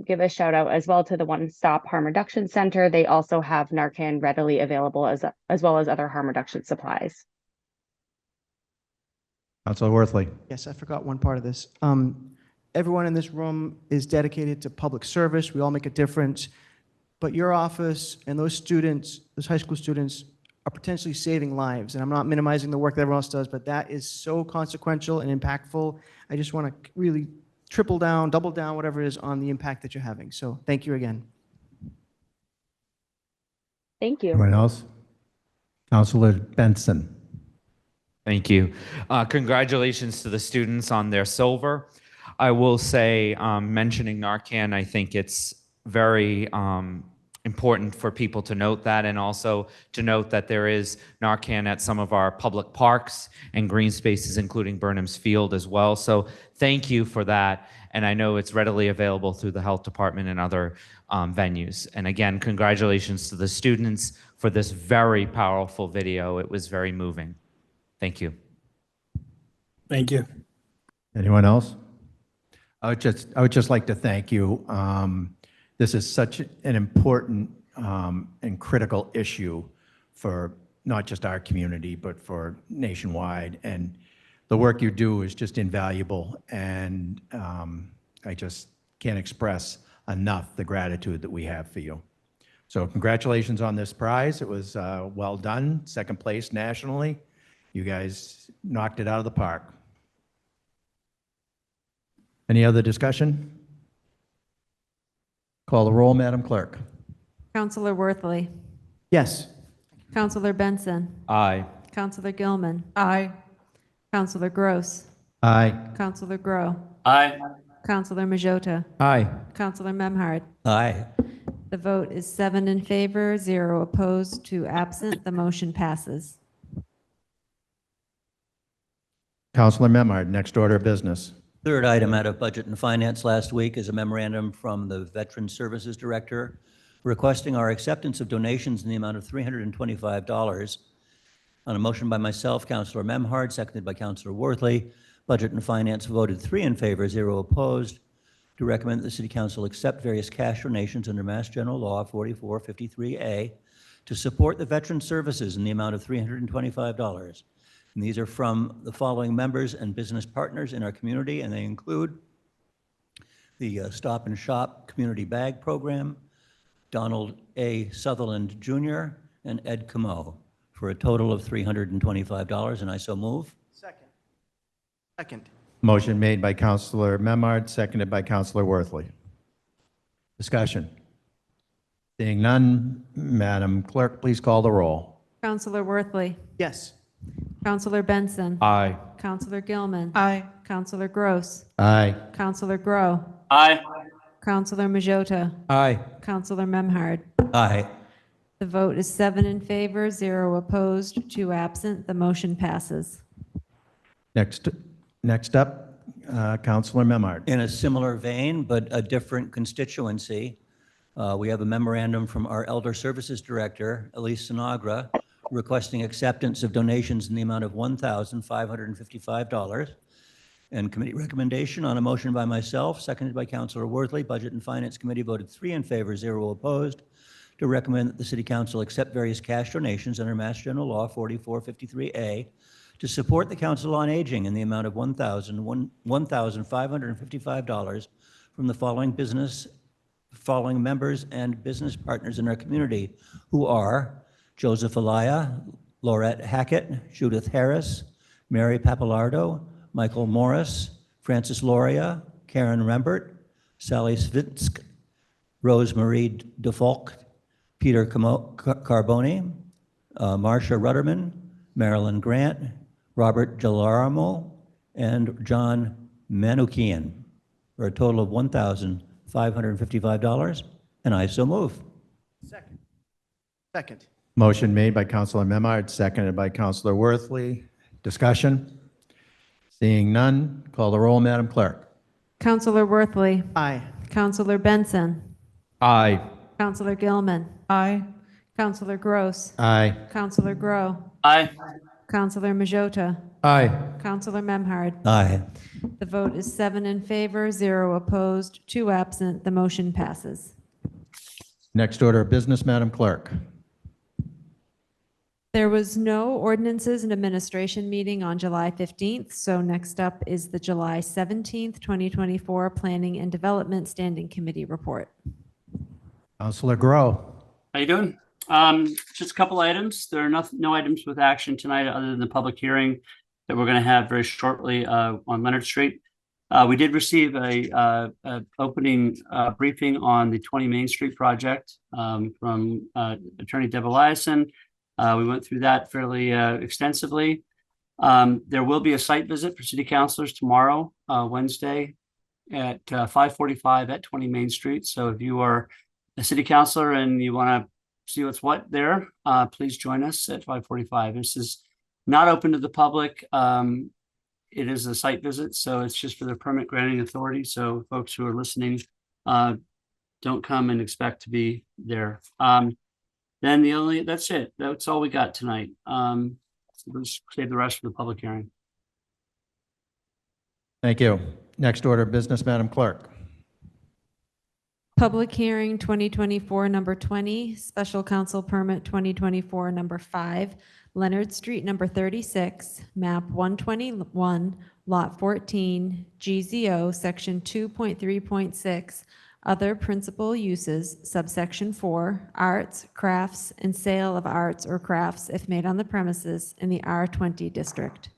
give a shout out as well to the One Stop Harm Reduction Center. They also have Narcan readily available as well as other harm reduction supplies. Councilor Worthley. Yes, I forgot one part of this. Everyone in this room is dedicated to public service. We all make a difference. But your office and those students, those high school students, are potentially saving lives. And I'm not minimizing the work that everyone else does, but that is so consequential and impactful. I just want to really triple down, double down, whatever it is, on the impact that you're having. So thank you again. Thank you. Anyone else? Councilor Benson. Thank you. Congratulations to the students on their silver. I will say, mentioning Narcan, I think it's very important for people to note that, and also to note that there is Narcan at some of our public parks and green spaces, including Burnham's Field as well. So thank you for that. And I know it's readily available through the health department and other venues. And again, congratulations to the students for this very powerful video. It was very moving. Thank you. Thank you. Anyone else? I would just like to thank you. This is such an important and critical issue for not just our community, but for nationwide. And the work you do is just invaluable. And I just can't express enough the gratitude that we have for you. So congratulations on this prize. It was well done, second place nationally. You guys knocked it out of the park. Any other discussion? Call the roll, Madam Clerk. Counselor Worthley. Yes. Counselor Benson. Aye. Counselor Gilman. Aye. Counselor Gross. Aye. Counselor Grow. Aye. Counselor Majota. Aye. Counselor Memhard. Aye. The vote is 7 in favor, 0 opposed, 2 absent. The motion passes. Councilor Memard, next order of business. Third item out of Budget and Finance last week is a memorandum from the Veteran Services Director requesting our acceptance of donations in the amount of $325. On a motion by myself, Councilor Memhard, seconded by Councilor Worthley, Budget and Finance voted 3 in favor, 0 opposed, to recommend that the City Council accept various cash donations under Mass General Law 4453A to support the veteran services in the amount of $325. And these are from the following members and business partners in our community, and they include the Stop and Shop Community Bag Program, Donald A. Sutherland Jr., and Ed Camo, for a total of $325, and I so move. Second. Second. Motion made by Counselor Memard, seconded by Counselor Worthley. Discussion. Seeing none, Madam Clerk, please call the roll. Counselor Worthley. Yes. Counselor Benson. Aye. Counselor Gilman. Aye. Counselor Gross. Aye. Counselor Grow. Aye. Counselor Majota. Aye. Counselor Memhard. Aye. The vote is 7 in favor, 0 opposed, 2 absent. The motion passes. Next up, Counselor Memard. In a similar vein, but a different constituency, we have a memorandum from our Elder Services Director, Elise Sinagra, requesting acceptance of donations in the amount of $1,555. And committee recommendation on a motion by myself, seconded by Counselor Worthley. Budget and Finance Committee voted 3 in favor, 0 opposed, to recommend that the City Council accept various cash donations under Mass General Law 4453A to support the Council on Aging in the amount of $1,555 from the following members and business partners in our community, who are Joseph Alaya, Laurette Hackett, Judith Harris, Mary Papalardo, Michael Morris, Francis Loria, Karen Rembert, Sally Svitsk, Rosemarie DeFalk, Peter Carboni, Marcia Rudderman, Marilyn Grant, Robert Gelarmo, and John Manukian, for a total of $1,555, and I so move. Second. Second. Motion made by Counselor Memard, seconded by Counselor Worthley. Discussion? Seeing none, call the roll, Madam Clerk. Counselor Worthley. Aye. Counselor Benson. Aye. Counselor Gilman. Aye. Counselor Gross. Aye. Counselor Grow. Aye. Counselor Majota. Aye. Counselor Memhard. Aye. The vote is 7 in favor, 0 opposed, 2 absent. The motion passes. Next order of business, Madam Clerk. There was no ordinances and administration meeting on July 15th, so next up is the July 17th, 2024 Planning and Development Standing Committee report. Counselor Grow. How you doing? Just a couple items. There are no items with action tonight other than the public hearing that we're going to have very shortly on Leonard Street. We did receive a opening briefing on the 20 Main Street project from Attorney Deb Eliason. We went through that fairly extensively. There will be a site visit for city councilors tomorrow, Wednesday, at 5:45 at 20 Main Street. So if you are a city councilor and you want to see what's what there, please join us at 5:45. This is not open to the public. It is a site visit, so it's just for the permit granting authority. So folks who are listening, don't come and expect to be there. Then that's it. That's all we got tonight. So we'll just save the rest for the public hearing. Thank you. Next order of business, Madam Clerk. Public hearing 2024 number 20, special council permit 2024 number 5, Leonard Street number 36, map 121, lot 14, GZO, section 2.3.6, other principal uses, subsection 4, arts, crafts, and sale of arts or crafts if made on the premises in the R20 district.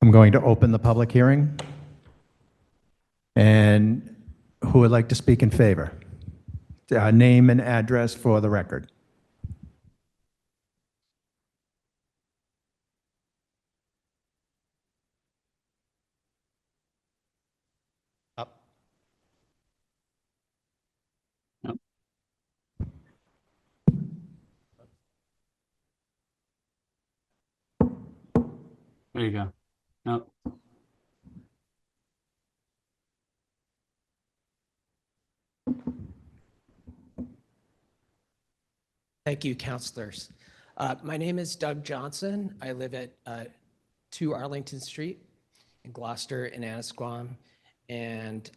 I'm going to open the public hearing. And who would like to speak in favor? Name and address for the record. Up. Nope. There you go. Nope. Thank you, councilors. My name is Doug Johnson. I live at 2 Arlington Street in Gloucester and Annisquam. And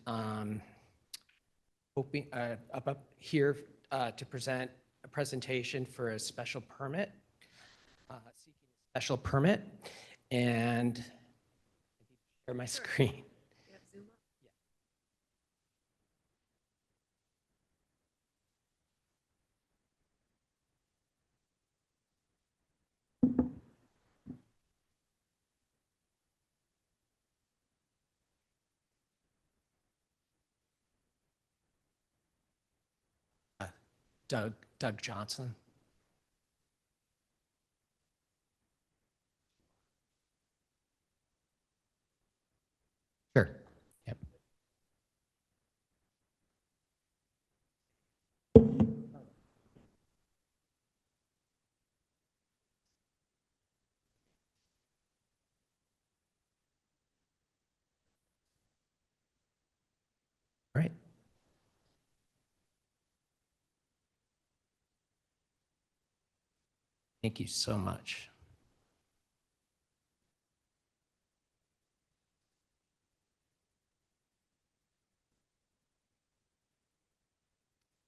hoping up here to present a presentation for a special permit, seeking a special permit, and share my screen. Doug Johnson. Sure. Yep. All right. Thank you so much.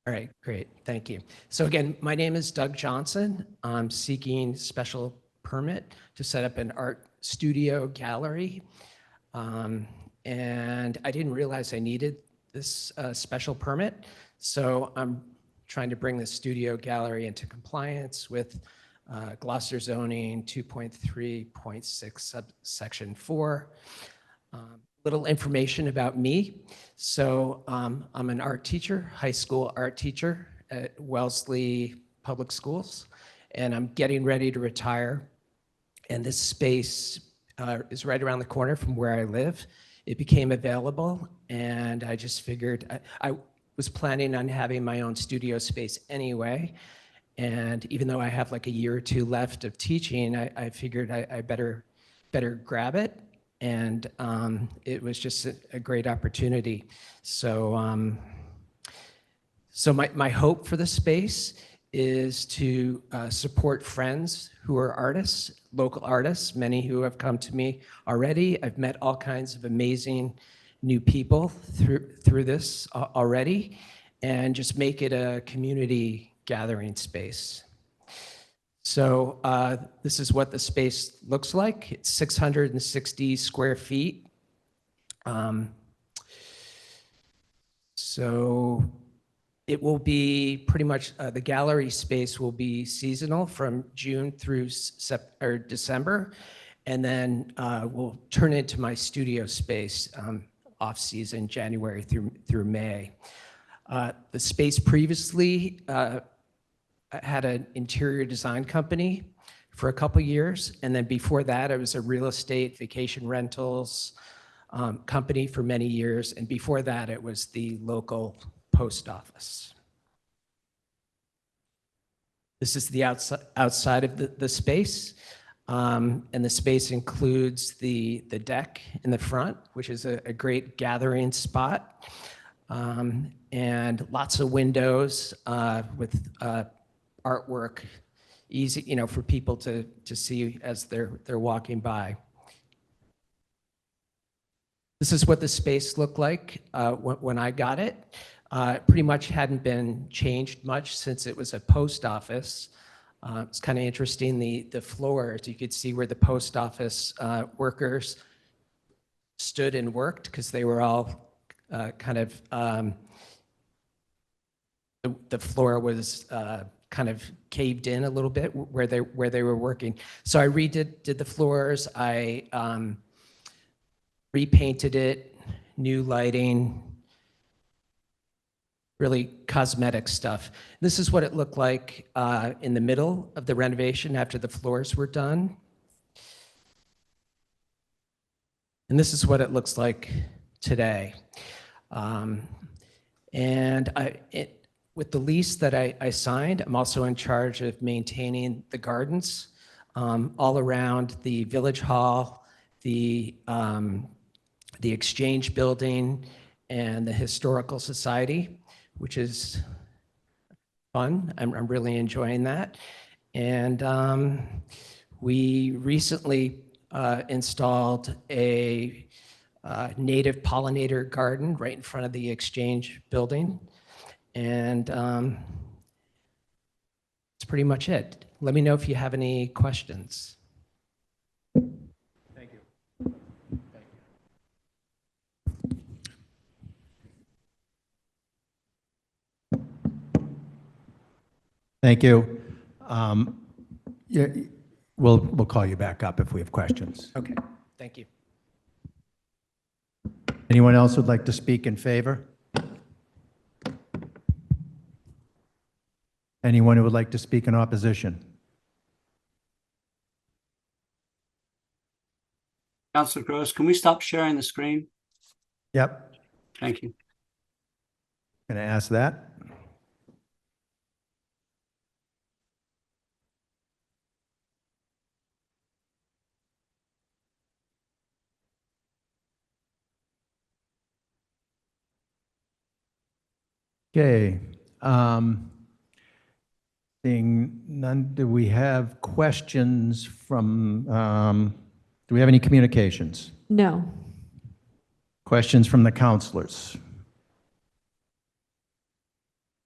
All right, great. Thank you. So again, my name is Doug Johnson. I'm seeking special permit to set up an art studio gallery. And I didn't realize I needed this special permit. So I'm trying to bring the studio gallery into compliance with Gloucester zoning 2.3.6 subsection 4. Little information about me. So I'm an art teacher, high school art teacher at Wellesley Public Schools, and I'm getting ready to retire. And this space is right around the corner from where I live. It became available, and I just figured I was planning on having my own studio space anyway. And even though I have like a year or two left of teaching, I figured I better grab it. And it was just a great opportunity. So, so my hope for the space is to support friends who are artists, local artists, many who have come to me already. I've met all kinds of amazing new people through this already, and just make it a community gathering space. So this is what the space looks like. It's 660 square feet. So it will be pretty much, the gallery space will be seasonal from June through December, and then we'll turn into my studio space off-season, January through May. The space previously I had an interior design company for a couple years, and then before that, I was a real estate vacation rentals company for many years, and before that, it was the local post office. This is the outside of the space, and the space includes the deck in the front, which is a great gathering spot, and lots of windows with artwork, easy, you know, for people to see as they're walking by. This is what the space looked like when I got it. It pretty much hadn't been changed much since it was a post office. It's kind of interesting, the floors, you could see where the post office workers stood and worked, because they were all kind of, the floor was kind of caved in a little bit where they were working. So I did the floors. I repainted it, new lighting, really cosmetic stuff. This is what it looked like in the middle of the renovation after the floors were done. And this is what it looks like today. With the lease that I signed, I'm also in charge of maintaining the gardens all around the village hall, the exchange building, and the historical society, which is fun. I'm really enjoying that. And we recently installed a native pollinator garden right in front of the exchange building. And pretty much it. Let me know if you have any questions. Thank you. Yeah, we'll call you back up if we have questions. Okay, thank you. Anyone else would like to speak in favor? Anyone who would like to speak in opposition? Councilor Gross, can we stop sharing the screen? Yep, Thank you. going to ask that. Okay. Seeing none, do we have questions from, do we have any communications? No. Questions from the counselors?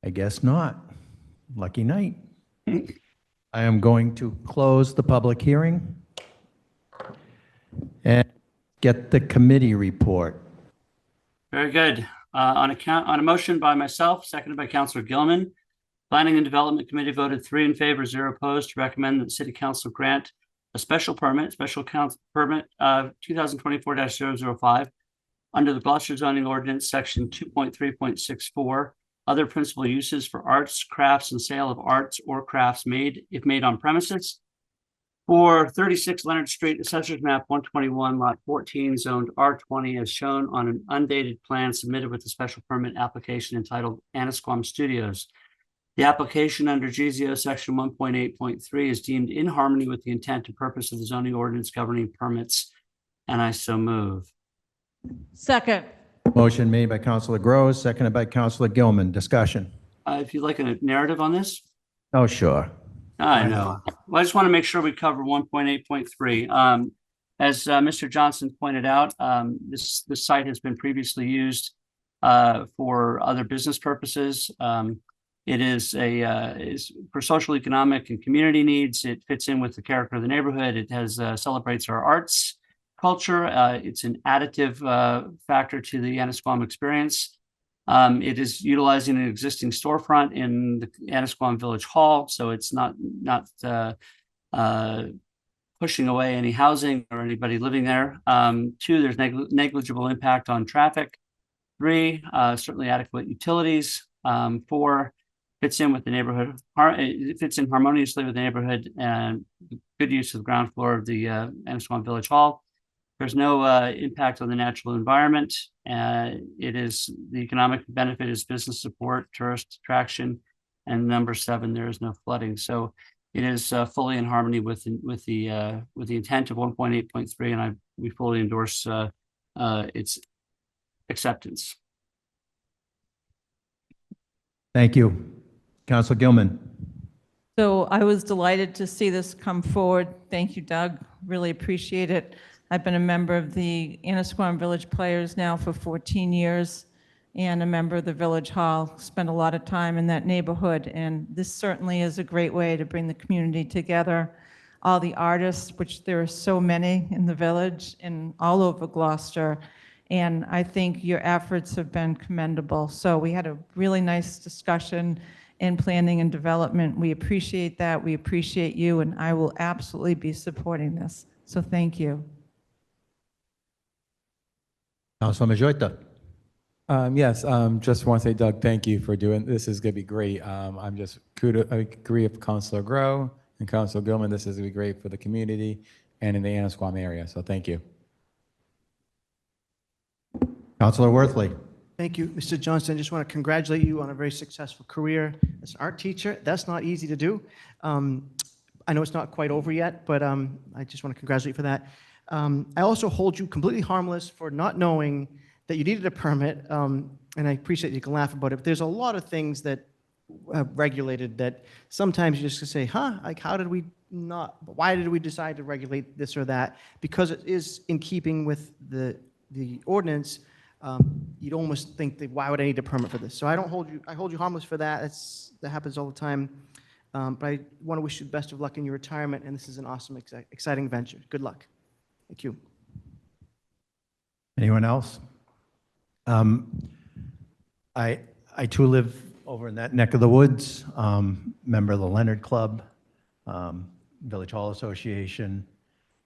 I guess not. Lucky night. I am going to close the public hearing and get the committee report. Very good. On a motion by myself, seconded by Councilor Gilman, Planning and Development Committee voted 3 in favor, 0 opposed to recommend that the City Council grant a special permit 2024-005 under the Gloucester zoning ordinance section 2.3.64, other principal uses for arts, crafts, and sale of arts or crafts made on premises for 36 Leonard Street, Assessor's Map 121, Lot 14, zoned R20, as shown on an undated plan submitted with the special permit application entitled Anasquam Studios. The application under GZO section 1.8.3 is deemed in harmony with the intent and purpose of the zoning ordinance governing permits, and I so move. Second. Motion made by Councilor Groves, seconded by Councilor Gilman. Discussion. If you'd like a narrative on this. Oh, sure. I know. Well, I just want to make sure we cover 1.8.3. As Mr. Johnson pointed out, this site has been previously used for other business purposes. It is for social, economic, and community needs. It fits in with the character of the neighborhood. It has celebrates our arts culture. It's an additive factor to the Anasquam experience. It is utilizing an existing storefront in the Anasquam Village Hall, so it's not pushing away any housing or anybody living there. 2, there's negligible impact on traffic. 3, certainly adequate utilities. 4, fits in with the neighborhood. It fits in harmoniously with the neighborhood and good use of the ground floor of the Anasquam Village Hall. There's no impact on the natural environment. It is the economic benefit is business support, tourist attraction, and number 7, there is no flooding. So it is fully in harmony with the intent of 1.8.3, and we fully endorse its acceptance. Thank you. Councilor Gilman. So I was delighted to see this come forward. Thank you, Doug. Really appreciate it. I've been a member of the Anasquam Village Players now for 14 years and a member of the Village Hall. Spent a lot of time in that neighborhood, and this certainly is a great way to bring the community together. All the artists, which there are so many in the village and all over Gloucester, and I think your efforts have been commendable. So we had a really nice discussion in planning and development. We appreciate that. We appreciate you, and I will absolutely be supporting this. So thank you. Councilor Majoita. Yes, just want to say, Doug, thank you for doing this. Is going to be great. I'm just I agree with Councilor Grow and Councilor Gilman. This is going to be great for the community and in the Anasquam area. So thank you. Councilor Worthley. Thank you, Mr. Johnson. I just want to congratulate you on a very successful career as an art teacher. That's not easy to do. I know it's not quite over yet, but I just want to congratulate you for that. I also hold you completely harmless for not knowing that you needed a permit, and I appreciate you can laugh about it, but there's a lot of things that regulated that sometimes you just say, like how did we not, why did we decide to regulate this or that? Because it is in keeping with the ordinance. You'd almost think that why would I need a permit for this? So I hold you harmless for that. That happens all the time. But I want to wish you the best of luck in your retirement, and this is an awesome, exciting venture. Good luck. Thank you. Anyone else? I too live over in that neck of the woods, member of the Leonard Club, Village Hall Association,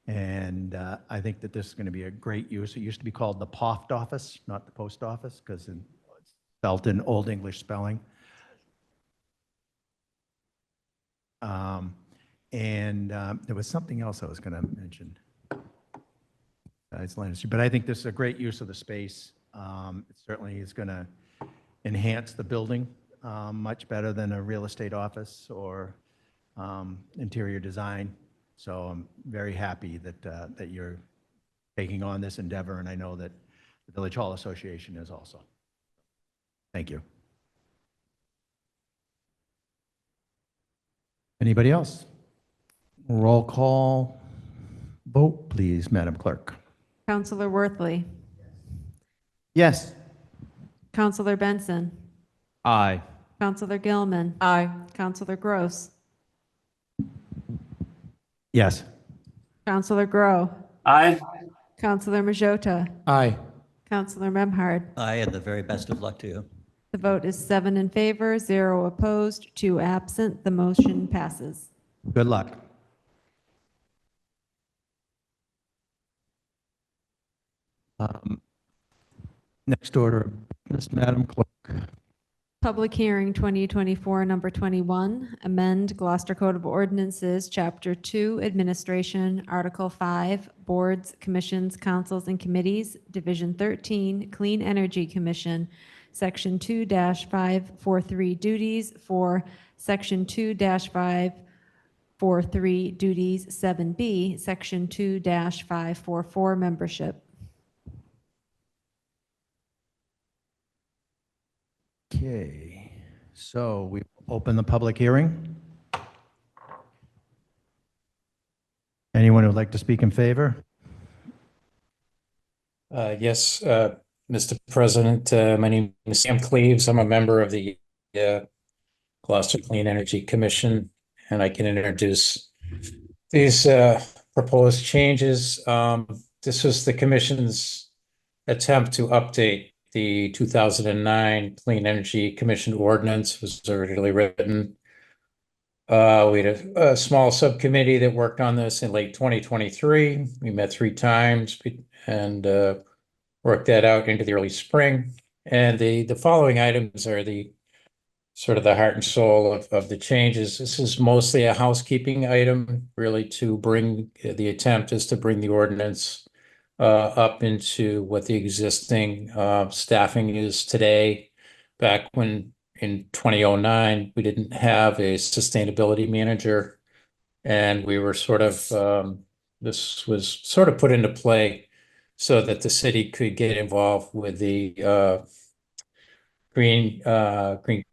and I think that this is going to be a great use. It used to be called the POFT office, not the post office, because it's spelled in Old English spelling. There was something else I was going to mention. It's Leonard Street, but I think this is a great use of the space. It certainly is going to enhance the building much better than a real estate office or interior design. So I'm very happy that you're taking on this endeavor, and I know that the Village Hall Association is also. Thank you. Anybody else? Roll call vote, please, Madam Clerk. Counselor Worthley. Yes. Counselor Benson. Aye. Counselor Gilman. Aye. Counselor Gross. Yes. Counselor Grow. Aye. Counselor Majota. Aye. Counselor Memhard. Aye, and the very best of luck to you. The vote is 7 in favor, 0 opposed, 2 absent. The motion passes. Good luck. Next order of business, Madam Clerk. Public hearing 2024, number 21, amend Gloucester Code of Ordinances, Chapter 2, Administration, Article 5, Boards, Commissions, Councils, and Committees, Division 13, Clean Energy Commission, Section 2-543 Duties for Section 2-543 Duties 7B, Section 2-544 Membership. Okay, so we open the public hearing. Anyone who would like to speak in favor? Yes, Mr. President, my name is Sam Cleaves. I'm a member of the Gloucester Clean Energy Commission, and I can introduce these proposed changes. This was the commission's attempt to update the 2009 Clean Energy Commission ordinance. Was originally written. We had a small subcommittee that worked on this in late 2023. We met 3 times and worked that out into the early spring. And the following items are the sort of the heart and soul of the changes. This is mostly a housekeeping item, really to bring, the attempt is to bring the ordinance up into what the existing staffing is today. Back when in 2009, we didn't have a sustainability manager, and we were sort of, this was sort of put into play so that the city could get involved with the Green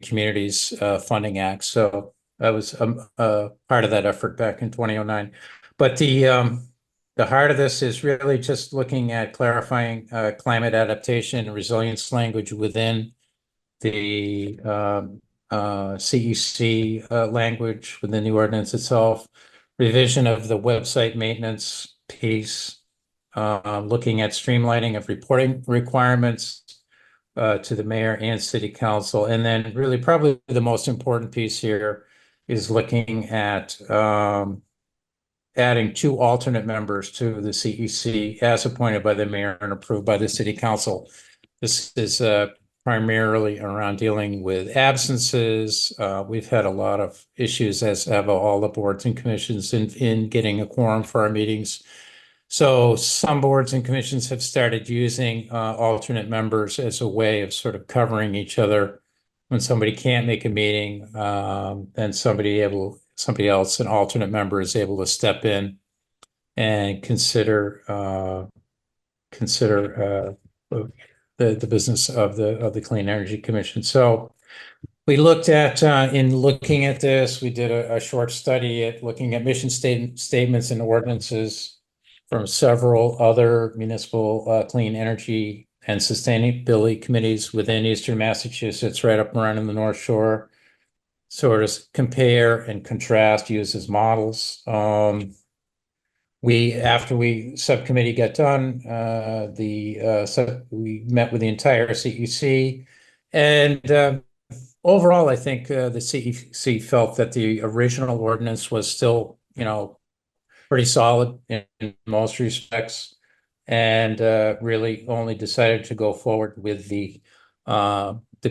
Communities Funding Act. So I was part of that effort back in 2009. But the heart of this is really just looking at clarifying climate adaptation and resilience language within the CEC language within the ordinance itself, revision of the website maintenance piece, looking at streamlining of reporting requirements to the mayor and city council. And then really probably the most important piece here is looking at adding 2 alternate members to the CEC as appointed by the mayor and approved by the city council. This is primarily around dealing with absences. We've had a lot of issues, as have all the boards and commissions, in getting a quorum for our meetings. So some boards and commissions have started using alternate members as a way of sort of covering each other. When somebody can't make a meeting, then somebody else, an alternate member, is able to step in and consider the business of the Clean Energy Commission. So we looked at in looking at this, we did a short study at looking at mission statements and ordinances from several other municipal clean energy and sustainability committees within Eastern Massachusetts, right up around in the North Shore. sort of compare and contrast, use as models. After we subcommittee got done, we met with the entire CEC, and overall, I think the CEC felt that the original ordinance was still, pretty solid in most respects, and really only decided to go forward with the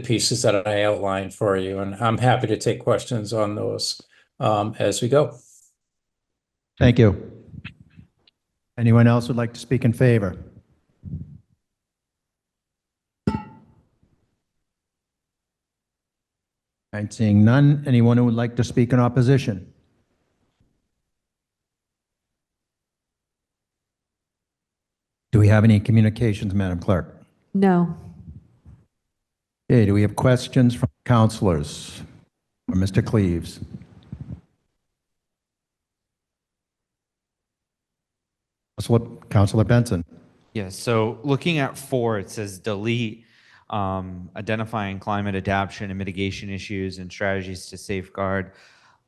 pieces that I outlined for you. And I'm happy to take questions on those as we go. Thank you. Anyone else would like to speak in favor? I'm seeing none. Anyone who would like to speak in opposition? Do we have any communications, Madam Clerk? No. Okay, do we have questions from councilors? Or Mr. Cleaves? Councilor Benson. Yeah, so looking at 4, it says delete identifying climate adaptation and mitigation issues and strategies to safeguard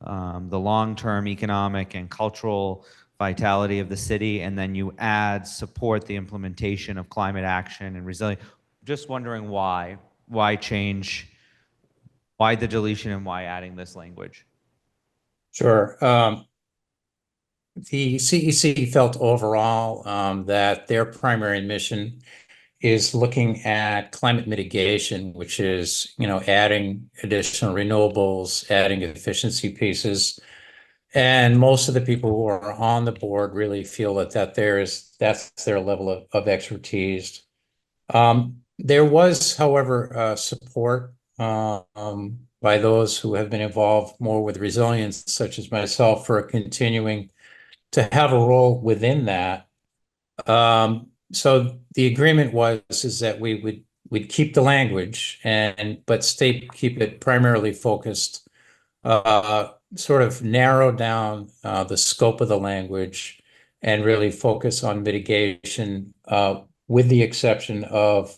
the long-term economic and cultural vitality of the city, and then you add support the implementation of climate action and resilience. Just wondering why change, why the deletion and why adding this language? Sure. The CEC felt overall that their primary mission is looking at climate mitigation, which is, adding additional renewables, adding efficiency pieces. And most of the people who are on the board really feel that's their level of expertise. There was, however, support by those who have been involved more with resilience, such as myself, for continuing to have a role within that. So the agreement is that we'd keep the language but keep it primarily focused, sort of narrow down the scope of the language and really focus on mitigation, with the exception of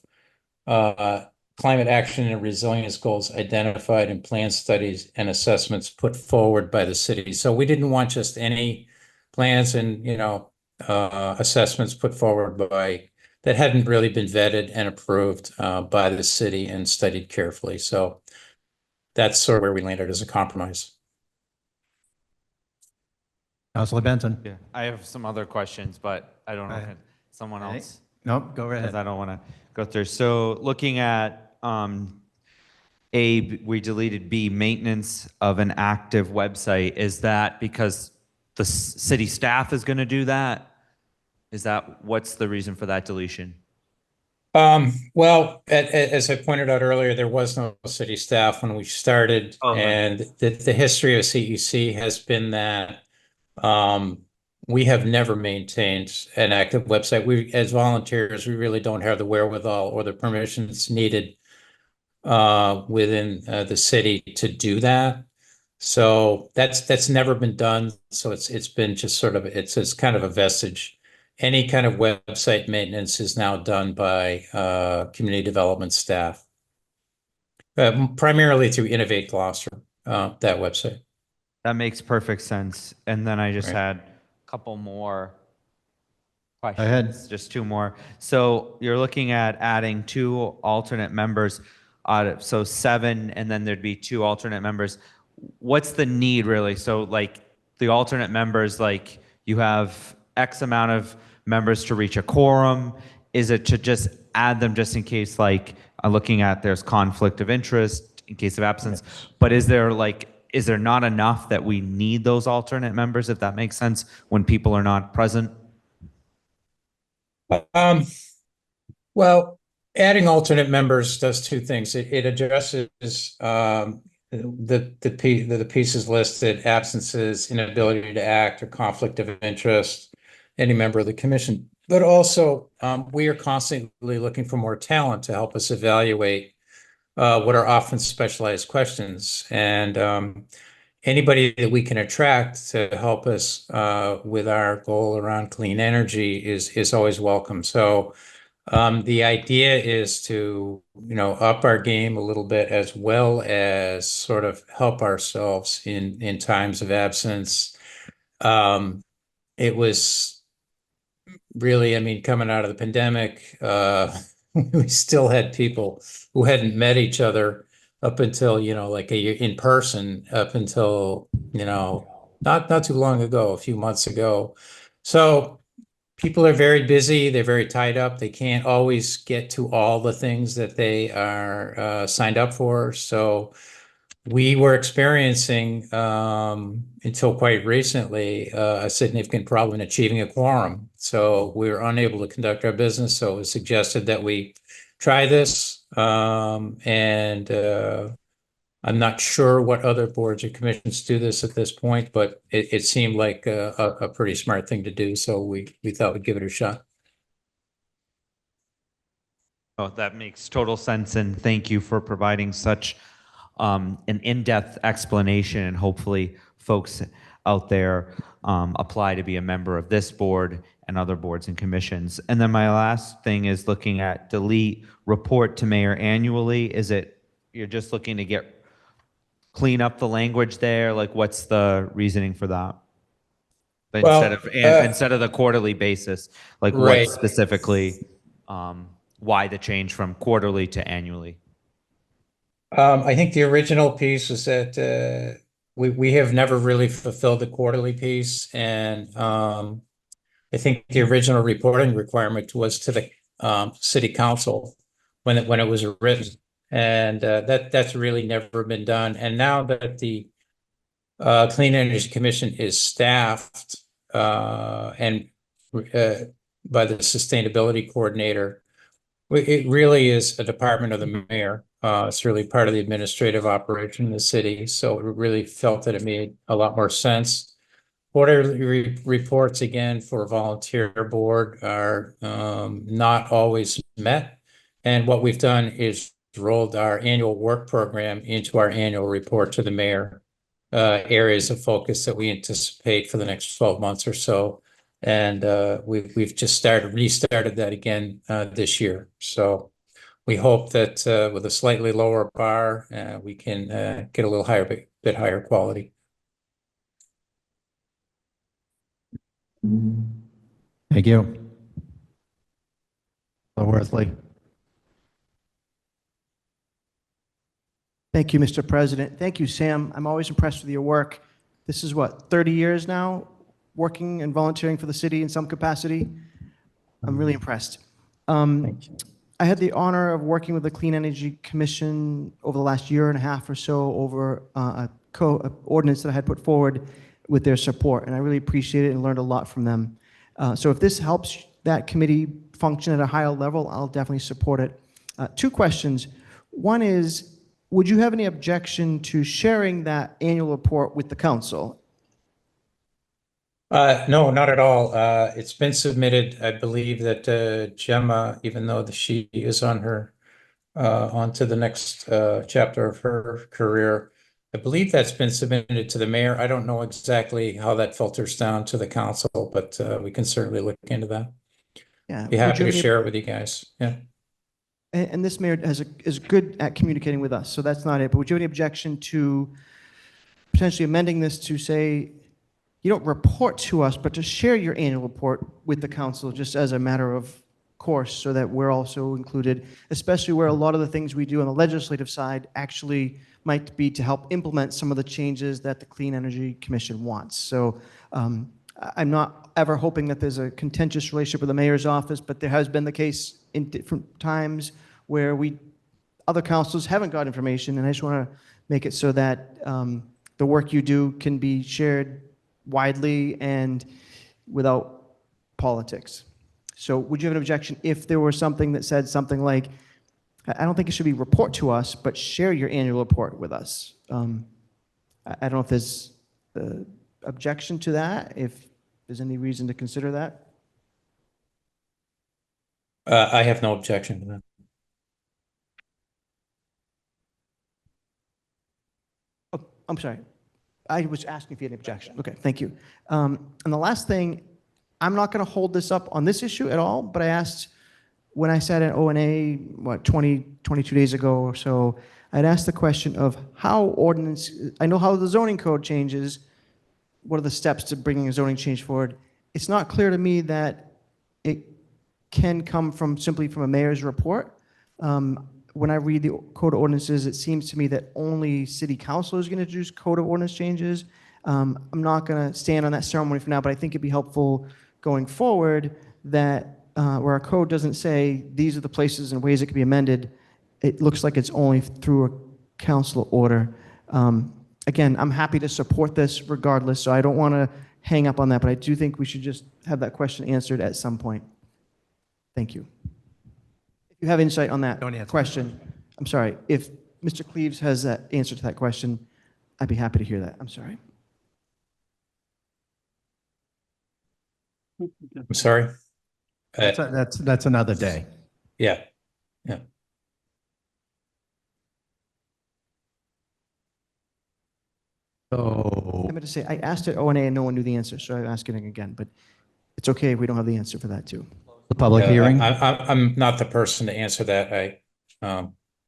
climate action and resilience goals identified in plan studies and assessments put forward by the city. So we didn't want just any plans and, assessments put forward that hadn't really been vetted and approved by the city and studied carefully. So that's sort of where we landed as a compromise. Councilor Benson. Yeah, I have some other questions, but I don't know if someone Okay. else. Nope, go right Because ahead. I don't want to go through. So looking at A, we deleted B, maintenance of an active website. Is that because the city staff is going to do that? What's the reason for that deletion? Well, as I pointed out earlier, there was no city staff when we started, and the history of CEC has been that we have never maintained an active website. We, as volunteers, we really don't have the wherewithal or the permissions needed within the city to do that. So that's never been done. So it's been just sort of it's kind of a vestige. Any kind of website maintenance is now done by community development staff, primarily through Innovate Gloucester, that website. That makes perfect sense. And then I just Right. had a couple more questions. ahead. Just 2 more. So you're looking at adding 2 alternate members, so 7, and then there'd be 2 alternate members. What's the need really? So like the alternate members, like you have X amount of members to reach a quorum. Is it to just add them just in case, like I'm looking at there's conflict of interest in case of absence, but is there not enough that we need those alternate members, if that makes sense, when people are not present? Well, adding alternate members does 2 things. It addresses the pieces listed: absences, inability to act, or conflict of interest, any member of the commission. But also, we are constantly looking for more talent to help us evaluate what are often specialized questions. And anybody that we can attract to help us with our goal around clean energy is always welcome. So The idea is to, up our game a little bit as well as sort of help ourselves in times of absence. It was really, I mean, coming out of the pandemic, we still had people who hadn't met each other up until, like a year in person, up until, not too long ago, a few months ago. So people are very busy. They're very tied up. They can't always get to all the things that they are signed up for. So we were experiencing, until quite recently, a significant problem in achieving a quorum. So we were unable to conduct our business. So it was suggested that we try this. I'm not sure what other boards or commissions do this at this point, but it seemed like a pretty smart thing to do. So we thought we'd give it a shot. Oh, that makes total sense, and thank you for providing such an in-depth explanation, and hopefully folks out there apply to be a member of this board and other boards and commissions. And then my last thing is looking at delete report to mayor annually. Is it, you're just looking to clean up the language there? Like, what's the reasoning for that? Instead of the quarterly basis, like Right. what specifically, why the change from quarterly to annually? I think the original piece was that we have never really fulfilled the quarterly piece, and I think the original reporting requirement was to the city council when it was written, and that's really never been done. And now that the Clean Energy Commission is staffed and by the sustainability coordinator, it really is a department of the mayor. It's really part of the administrative operation in the city. So we really felt that it made a lot more sense. Quarterly reports, again, for volunteer board are not always met. And what we've done is rolled our annual work program into our annual report to the mayor, areas of focus that we anticipate for the next 12 months or so. And we've just restarted that again this year. So we hope that with a slightly lower bar, we can get a little bit higher quality. Thank you. Worthley. Thank you, Mr. President. Thank you, Sam. I'm always impressed with your work. This is what, 30 years now, working and volunteering for the city in some capacity? I'm really impressed. I had the honor of working with the Clean Energy Commission over the last year and a half or so over a ordinance that I had put forward with their support, and I really appreciate it and learned a lot from them. So if this helps that committee function at a higher level, I'll definitely support it. Two questions. One is, would you have any objection to sharing that annual report with the council? No, not at all. It's been submitted. I believe that Gemma, even though she is on to the next chapter of her career, I believe that's been submitted to the mayor. I don't know exactly how that filters down to the council, but we can certainly look into that. Yeah. Be happy to share it with you guys. Yeah. And this mayor is good at communicating with us, so that's not it. But would you have any objection to potentially amending this to say, you don't report to us, but to share your annual report with the council just as a matter of course, so that we're also included, especially where a lot of the things we do on the legislative side actually might be to help implement some of the changes that the Clean Energy Commission wants. So I'm not ever hoping that there's a contentious relationship with the mayor's office, but there has been the case in different times where other councils haven't got information, and I just want to make it so that the work you do can be shared widely and without politics. So would you have an objection if there were something that said something like, I don't think it should be report to us, but share your annual report with us? I don't know if there's objection to that, if there's any reason to consider that. I have no objection to that. Oh, I'm sorry. I was asking if you had any objection. Okay, thank you. And the last thing, I'm not going to hold this up on this issue at all, but I asked when I sat at O&A, 22 days ago or so, I'd asked the question of how ordinance, I know how the zoning code changes, what are the steps to bringing a zoning change forward? It's not clear to me that it can come simply from a mayor's report. When I read the code of ordinances, it seems to me that only city council is going to introduce code of ordinance changes. I'm not going to stand on that ceremony for now, but I think it'd be helpful going forward that where our code doesn't say these are the places and ways it can be amended, it looks like it's only through a council order. Again, I'm happy to support this regardless, so I don't want to hang up on that, but I do think we should just have that question answered at some point. Thank you. If you have insight on that question, I'm sorry. If Mr. Cleaves has that answer to that question, I'd be happy to hear that. I'm sorry. I'm sorry. That's another day. Yeah, yeah. So I'm going to say, I asked at O&A and no one knew the answer, so I'm asking it again, but it's okay if we don't have the answer for that too. the public Yeah, hearing. I'm not the person to answer that. I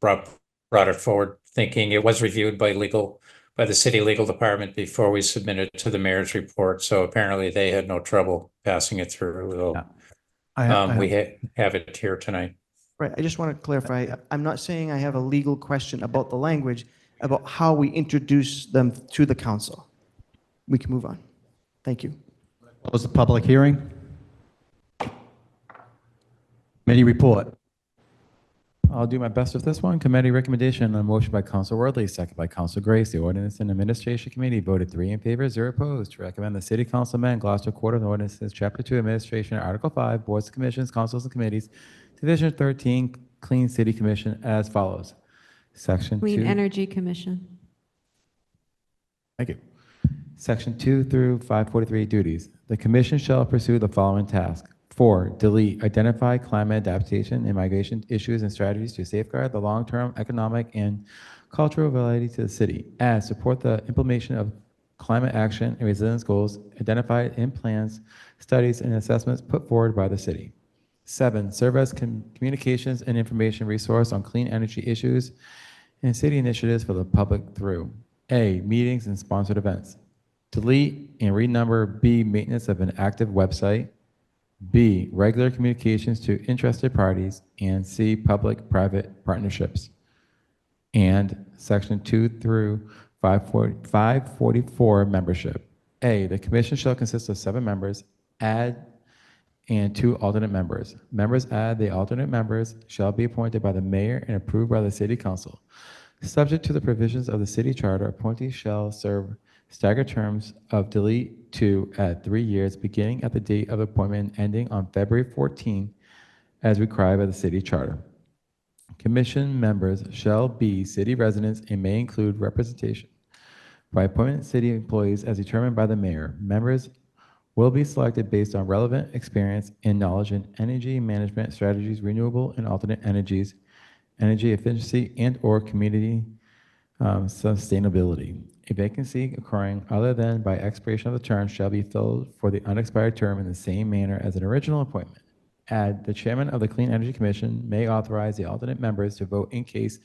brought it forward thinking it was reviewed by the city legal department before we submitted to the mayor's report. So apparently they had no trouble passing it through. So, we have it here tonight. Right, I just want to clarify, I'm not saying I have a legal question about the language, about how we introduce them to the council. We can move on. Thank you. Close the public hearing. Committee report. I'll do my best with this one. Committee recommendation on a motion by Council Worthy, second by Council Grace. The Ordinance and Administration Committee voted 3 in favor, 0 opposed to recommend the City Council amend Gloucester Code of Ordinances, Chapter 2, Administration, Article 5, Boards and Commissions, Councils and Committees, Division 13, Clean City Commission as follows. Section 2. Clean Energy Commission. Thank you. Section 2 through 543 duties. The commission shall pursue the following task. 4, delete, identify climate adaptation and migration issues and strategies to safeguard the long-term economic and cultural validity to the city. Add, support the implementation of climate action and resilience goals identified in plans, studies, and assessments put forward by the city. 7, serve as communications and information resource on clean energy issues and city initiatives for the public through A, meetings and sponsored events. Delete and renumber B, maintenance of an active website. B, regular communications to interested parties. And C, public-private partnerships. And section 2 through 544 membership. A, the commission shall consist of 7 members, add and 2 alternate members. Members add the alternate members shall be appointed by the mayor and approved by the city council. Subject to the provisions of the city charter, appointees shall serve staggered terms of delete 2 at 3 years, beginning at the date of appointment and ending on February 14, as required by the city charter. Commission members shall be city residents and may include representation by appointment city employees as determined by the mayor. Members will be selected based on relevant experience and knowledge in energy management strategies, renewable and alternate energies, energy efficiency, and/or community sustainability. A vacancy occurring other than by expiration of the term shall be filled for the unexpired term in the same manner as an original appointment. Add, the chairman of the Clean Energy Commission may authorize the alternate members to vote in case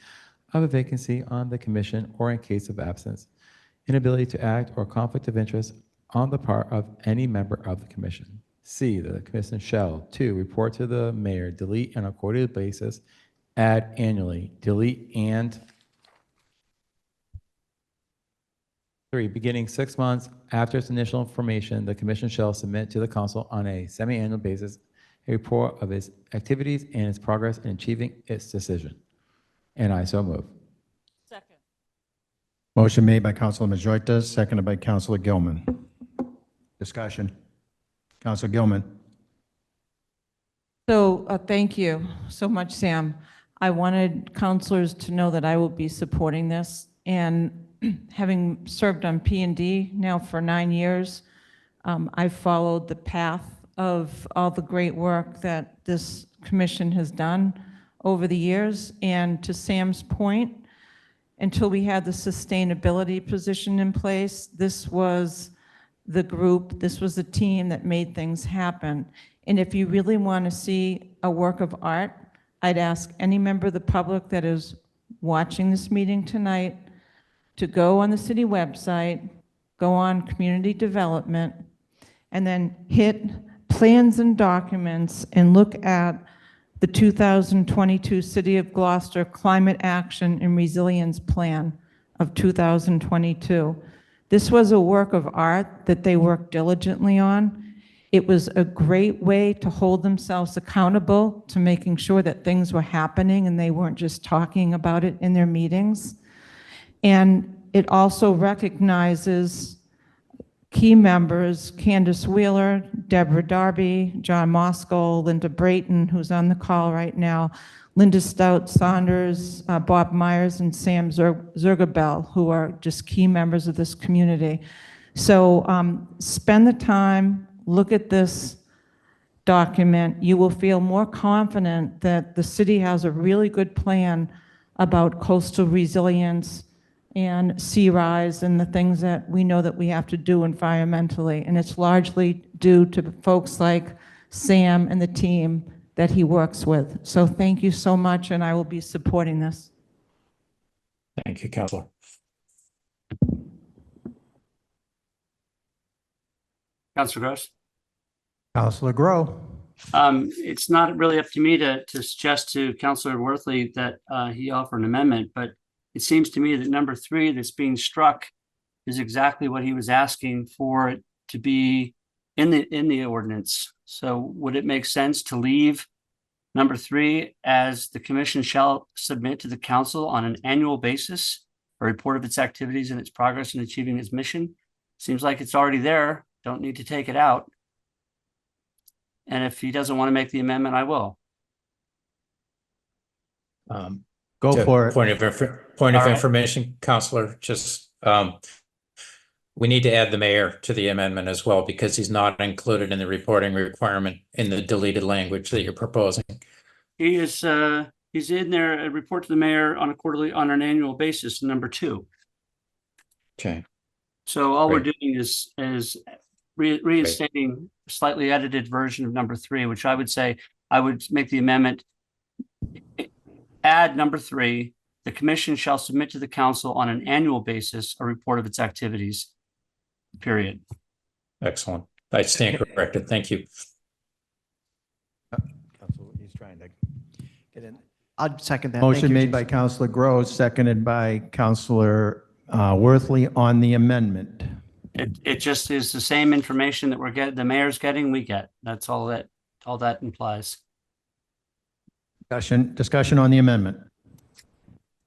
of a vacancy on the commission or in case of absence, inability to act, or conflict of interest on the part of any member of the commission. C, the commission shall 2, report to the mayor, delete on a quarterly basis, add annually, delete and 3, beginning 6 months after its initial information, the commission shall submit to the council on a semi-annual basis a report of its activities and its progress in achieving its decision. And I so move. Second. Motion made by Councilor Majorita, seconded by Councilor Gilman. Discussion. Councilor Gilman. So thank you so much, Sam. I wanted councilors to know that I will be supporting this. And having served on P&D now for 9 years, I've followed the path of all the great work that this commission has done over the years. And to Sam's point, until we had the sustainability position in place, this was the group. This was the team that made things happen. And if you really want to see a work of art, I'd ask any member of the public that is watching this meeting tonight to go on the city website, go on community development, and then hit plans and documents and look at the 2022 City of Gloucester Climate Action and Resilience Plan of 2022. This was a work of art that they worked diligently on. It was a great way to hold themselves accountable to making sure that things were happening and they weren't just talking about it in their meetings. And it also recognizes key members, Candace Wheeler, Deborah Darby, John Moskal, Linda Brayton, who's on the call right now, Linda Stout Saunders, Bob Myers, and Sam Zergabel, who are just key members of this community. So spend the time, look at this document. You will feel more confident that the city has a really good plan about coastal resilience and sea rise and the things that we know that we have to do environmentally. And it's largely due to folks like Sam and the team that he works with. So thank you so much, and I will be supporting this. Thank you, Councilor. Councilor Gross. Councilor Grow. It's not really up to me to suggest to Councilor Worthley that he offer an amendment, but it seems to me that number 3 that's being struck is exactly what he was asking for it to be in the ordinance. So would it make sense to leave number 3 as the commission shall submit to the council on an annual basis a report of its activities and its progress in achieving its mission? Seems like it's already there. Don't need to take it out. And if he doesn't want to make the amendment, I will. Go for it. Point of information, Councilor, just we need to add the mayor to the amendment as well because he's not included in the reporting requirement in the deleted language that you're proposing. He is he's in there, a report to the mayor on an annual basis, number 2. Okay. So all we're Great. doing is reinstating a slightly edited version of number 3, which I would say I would make the amendment. Add number 3, the commission shall submit to the council on an annual basis a report of its activities, period. Excellent. I stand corrected. Thank you. He's trying to get in. I'd second that. Motion Thank you, made James. by Councilor Gross, seconded by Councilor Worthley on the amendment. It just is the same information that the mayor's getting, we get. That's all that implies. Discussion on the amendment.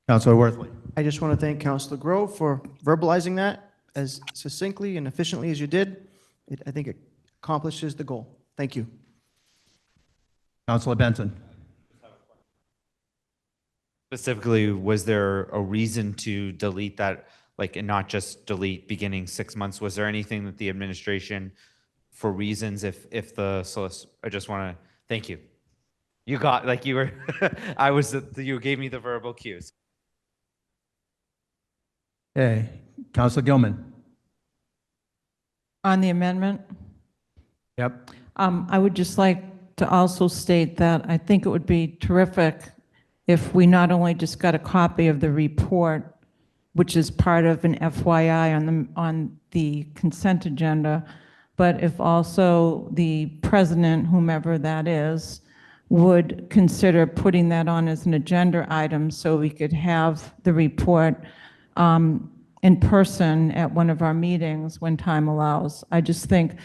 Councilor Worthley. I just want to thank Councilor Grove for verbalizing that as succinctly and efficiently as you did. I think it accomplishes the goal. Thank you. Councilor Benson. Specifically, was there a reason to delete that, like, and not just delete beginning 6 months? Was there anything that the administration, for reasons, if the solicitor, I just want to thank you. You got, like, you were, you gave me the verbal cues. Okay, Councilor Gilman. On the amendment? Yep. I would just like to also state that I think it would be terrific if we not only just got a copy of the report, which is part of an FYI on the consent agenda, but if also the president, whomever that is, would consider putting that on as an agenda item so we could have the report in person at one of our meetings when time allows. I just think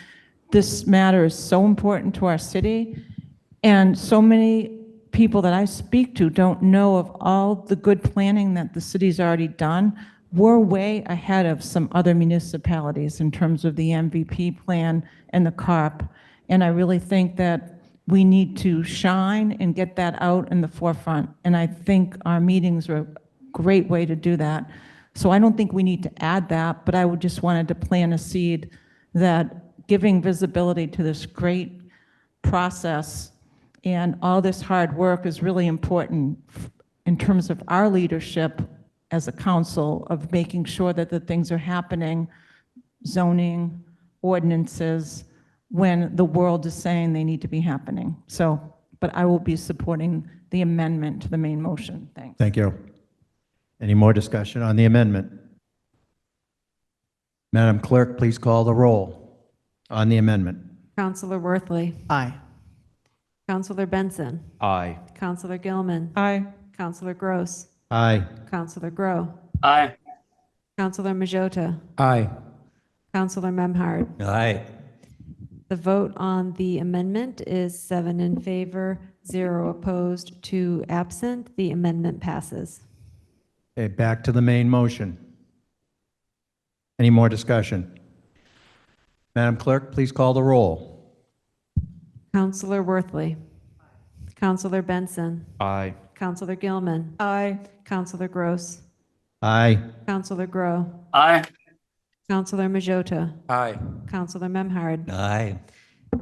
this matter is so important to our city, and so many people that I speak to don't know of all the good planning that the city's already done. We're way ahead of some other municipalities in terms of the MVP plan and the CARP, and I really think that we need to shine and get that out in the forefront, and I think our meetings are a great way to do that. So I don't think we need to add that, but I would just wanted to plant a seed that giving visibility to this great process and all this hard work is really important in terms of our leadership as a council of making sure that the things are happening, zoning, ordinances when the world is saying they need to be happening. So, but I will be supporting the amendment to the main motion. Thanks. Thank you. Any more discussion on the amendment? Madam Clerk, please call the roll on the amendment. Counselor Worthley. Aye. Counselor Benson. Aye. Counselor Gilman. Aye. Counselor Gross. Aye. Counselor Grow. Aye. Counselor Majota. Aye. Counselor Memhard. Aye. The vote on the amendment is 7 in favor, 0 opposed, 2 absent. The amendment passes. Okay, back to the main motion. Any more discussion? Madam Clerk, please call the roll. Counselor Worthley. Counselor Benson. Aye. Counselor Gilman. Aye. Counselor Gross. Aye. Counselor Grow. Aye. Counselor Majota. Aye. Counselor Memhard. Aye.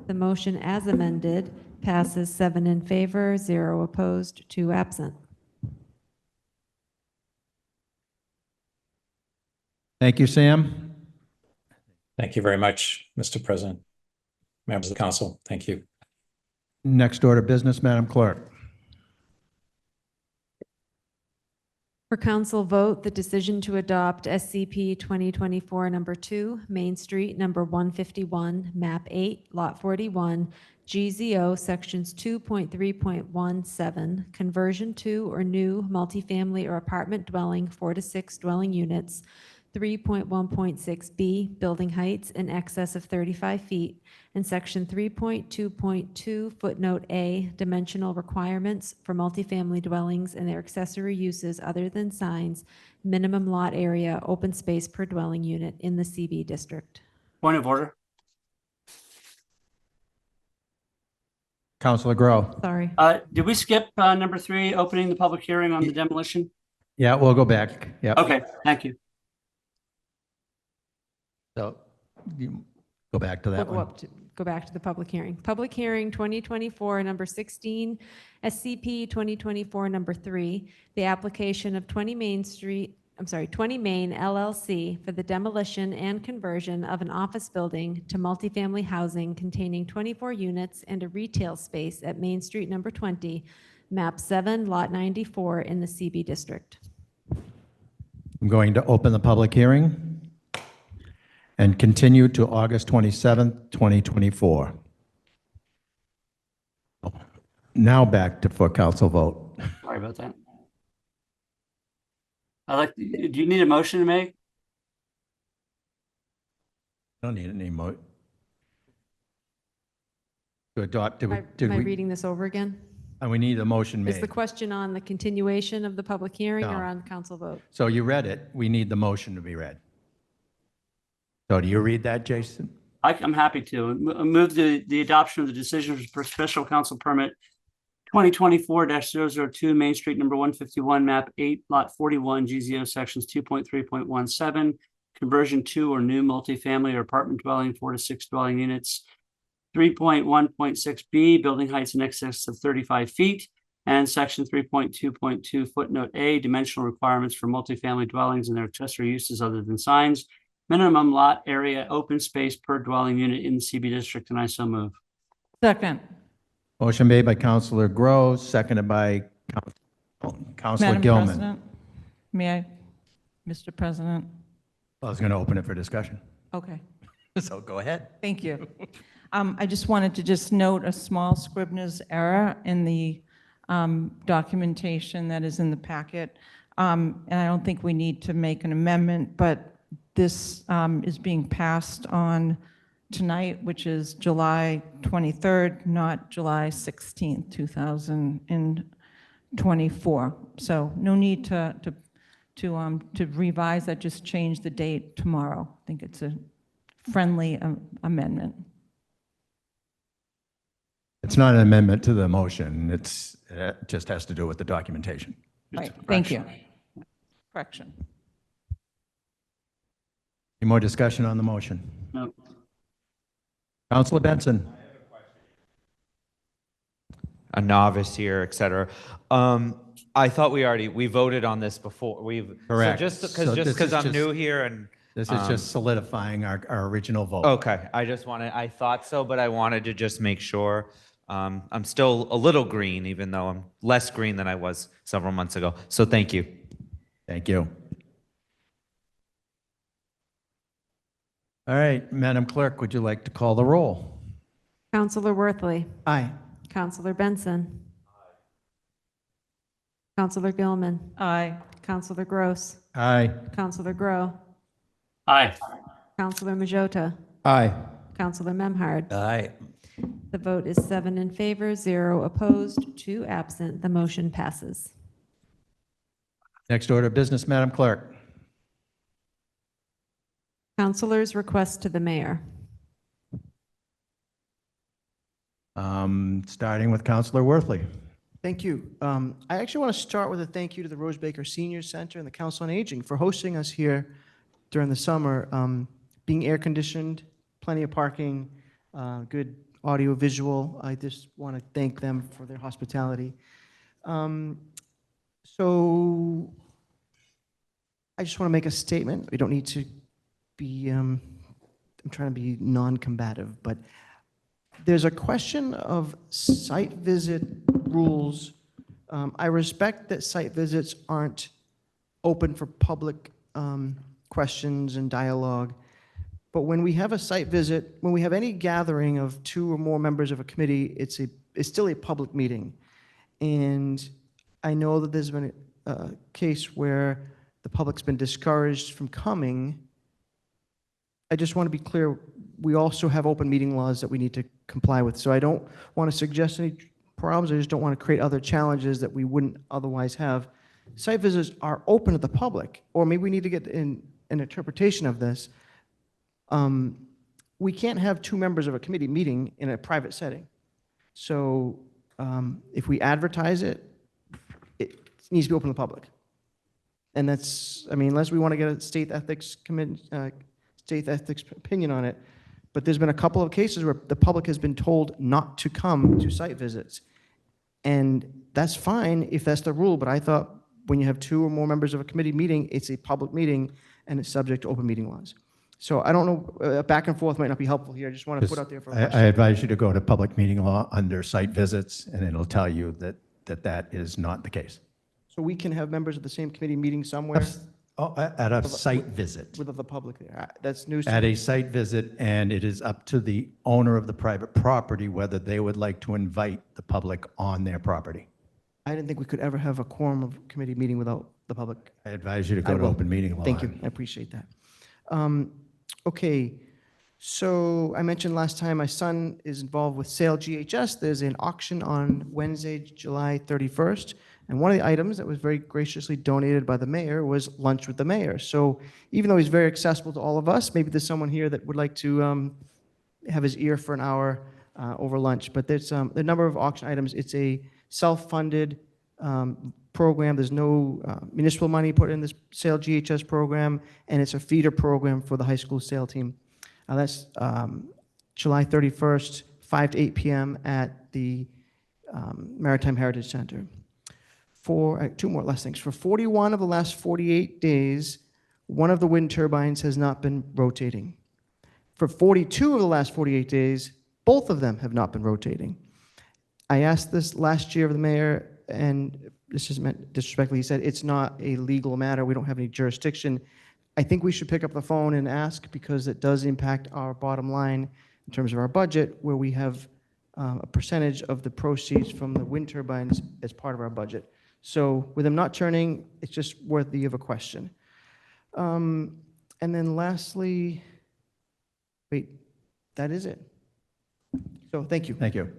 The motion as amended passes 7 in favor, 0 opposed, 2 absent. Thank you, Sam. Thank you very much, Mr. President. Members of the council, thank you. Next order of business, Madam Clerk. For council vote, the decision to adopt SCP 2024 number 2, Main Street number 151, map 8, lot 41, GZO sections 2.3.17, conversion to or new multifamily or apartment dwelling 4 to 6 dwelling units, 3.1.6B, building heights in excess of 35 feet, and section 3.2.2 footnote A, dimensional requirements for multifamily dwellings and their accessory uses other than signs, minimum lot area, open space per dwelling unit in the CB district. Point of order. Counselor Grow. Sorry. Did we skip number 3, opening the public hearing on the demolition? Yeah, we'll go back. Yep. Okay, thank you. So you go back to that We'll one. go back to the public hearing. Public hearing 2024, number 16, SCP 2024, number 3, the application of 20 Main LLC for the demolition and conversion of an office building to multifamily housing containing 24 units and a retail space at Main Street number 20, map 7, lot 94 in the CB district. I'm going to open the public hearing and continue to August 27th, 2024. Now back to for council vote. Sorry about that. Do you need a motion to make? Don't need any more. To adopt, Am I reading this over again? and we need a motion Is the made. question on the continuation of the public hearing No. or on council vote? So you read it, we need the motion to be read. So do you read that, Jason? I'm happy to. Move the adoption of the decision for special council permit 2024-002 Main Street number 151, map 8, lot 41, GZO sections 2.3.17, conversion to or new multifamily or apartment dwelling, 4 to 6 dwelling units, 3.1.6B, building heights in excess of 35 feet, and section 3.2.2 footnote A, dimensional requirements for multifamily dwellings and their accessory uses other than signs, minimum lot area, open space per dwelling unit in the CB district, and I so move. Second. Motion made by Councilor Groves, seconded by Councilor Madam Gilman. President, may I, Mr. President? I was going to open it for discussion. Okay. So go ahead. Thank you. I just wanted to just note a small Scribner's error in the documentation that is in the packet. And I don't think we need to make an amendment, but this is being passed on tonight, which is July 23rd, not July 16th, 2024. So no need to revise that, just change the date tomorrow. I think it's a friendly amendment. It's not an amendment to the motion. It just has to do with the documentation. Right, thank you. Correction. Any more discussion on the motion? No. Councilor Benson. A novice here, et cetera. I thought we voted on this before. Correct. So So this just because is I'm just- new here and This is just solidifying our original vote. Okay, I thought so, but I wanted to just make sure. I'm still a little green, even though I'm less green than I was several months ago. So thank you. Thank you. All right, Madam Clerk, would you like to call the roll? Counselor Worthley. Aye. Counselor Benson. Counselor Gilman. Aye. Counselor Gross. Aye. Counselor Grow. Aye. Counselor Majota. Aye. Counselor Memhard. Aye. The vote is 7 in favor, 0 opposed, 2 absent. The motion passes. Next order of business, Madam Clerk. Counselors' request to the mayor. Starting with Counselor Worthley. Thank you. I actually want to start with a thank you to the Rose Baker Senior Center and the Council on Aging for hosting us here during the summer. Being air conditioned, plenty of parking, good audio visual. I just want to thank them for their hospitality. So I just want to make a statement. We don't need to be, I'm trying to be non-combative, but there's a question of site visit rules. I respect that site visits aren't open for public questions and dialogue, but when we have a site visit, when we have any gathering of 2 or more members of a committee, it's still a public meeting. And I know that there's been a case where the public's been discouraged from coming. I just want to be clear, we also have open meeting laws that we need to comply with. So I don't want to suggest any problems. I just don't want to create other challenges that we wouldn't otherwise have. Site visits are open to the public, or maybe we need to get an interpretation of this. We can't have 2 members of a committee meeting in a private setting. So if we advertise it, it needs to be open to the public. And that's, I mean, unless we want to get a state ethics opinion on it. But there's been a couple of cases where the public has been told not to come to site visits. And that's fine if that's the rule, but I thought when you have 2 or more members of a committee meeting, it's a public meeting and it's subject to open meeting laws. So I don't know, back and forth might not be helpful here. I just want to put out there for a question. I advise you to go to public meeting law under site visits, and it'll tell you that is not the case. So we can have members of the same committee meeting somewhere? At a site visit. With the public there. That's news to At me. a site visit, and it is up to the owner of the private property whether they would like to invite the public on their property. I didn't think we could ever have a quorum of committee meeting without the public. I advise you to go I to will. open meeting law. Thank you, I appreciate that. Okay, so I mentioned last time my son is involved with Sale GHS. There's an auction on Wednesday, July 31st. And one of the items that was very graciously donated by the mayor was lunch with the mayor. So even though he's very accessible to all of us, maybe there's someone here that would like to have his ear for an hour over lunch. But there's a number of auction items. It's a self-funded program. There's no municipal money put in this Sale GHS program, and it's a feeder program for the high school sale team. That's July 31st, 5 to 8 p.m. at the Maritime Heritage Center. For 2 more last things. For 41 of the last 48 days, one of the wind turbines has not been rotating. For 42 of the last 48 days, both of them have not been rotating. I asked this last year of the mayor, and this is meant disrespectfully. He said it's not a legal matter. We don't have any jurisdiction. I think we should pick up the phone and ask, because it does impact our bottom line in terms of our budget, where we have a percentage of the proceeds from the wind turbines as part of our budget. So with them not turning, it's just worthy of a question. And then lastly, wait, that is it. So thank you. Thank you.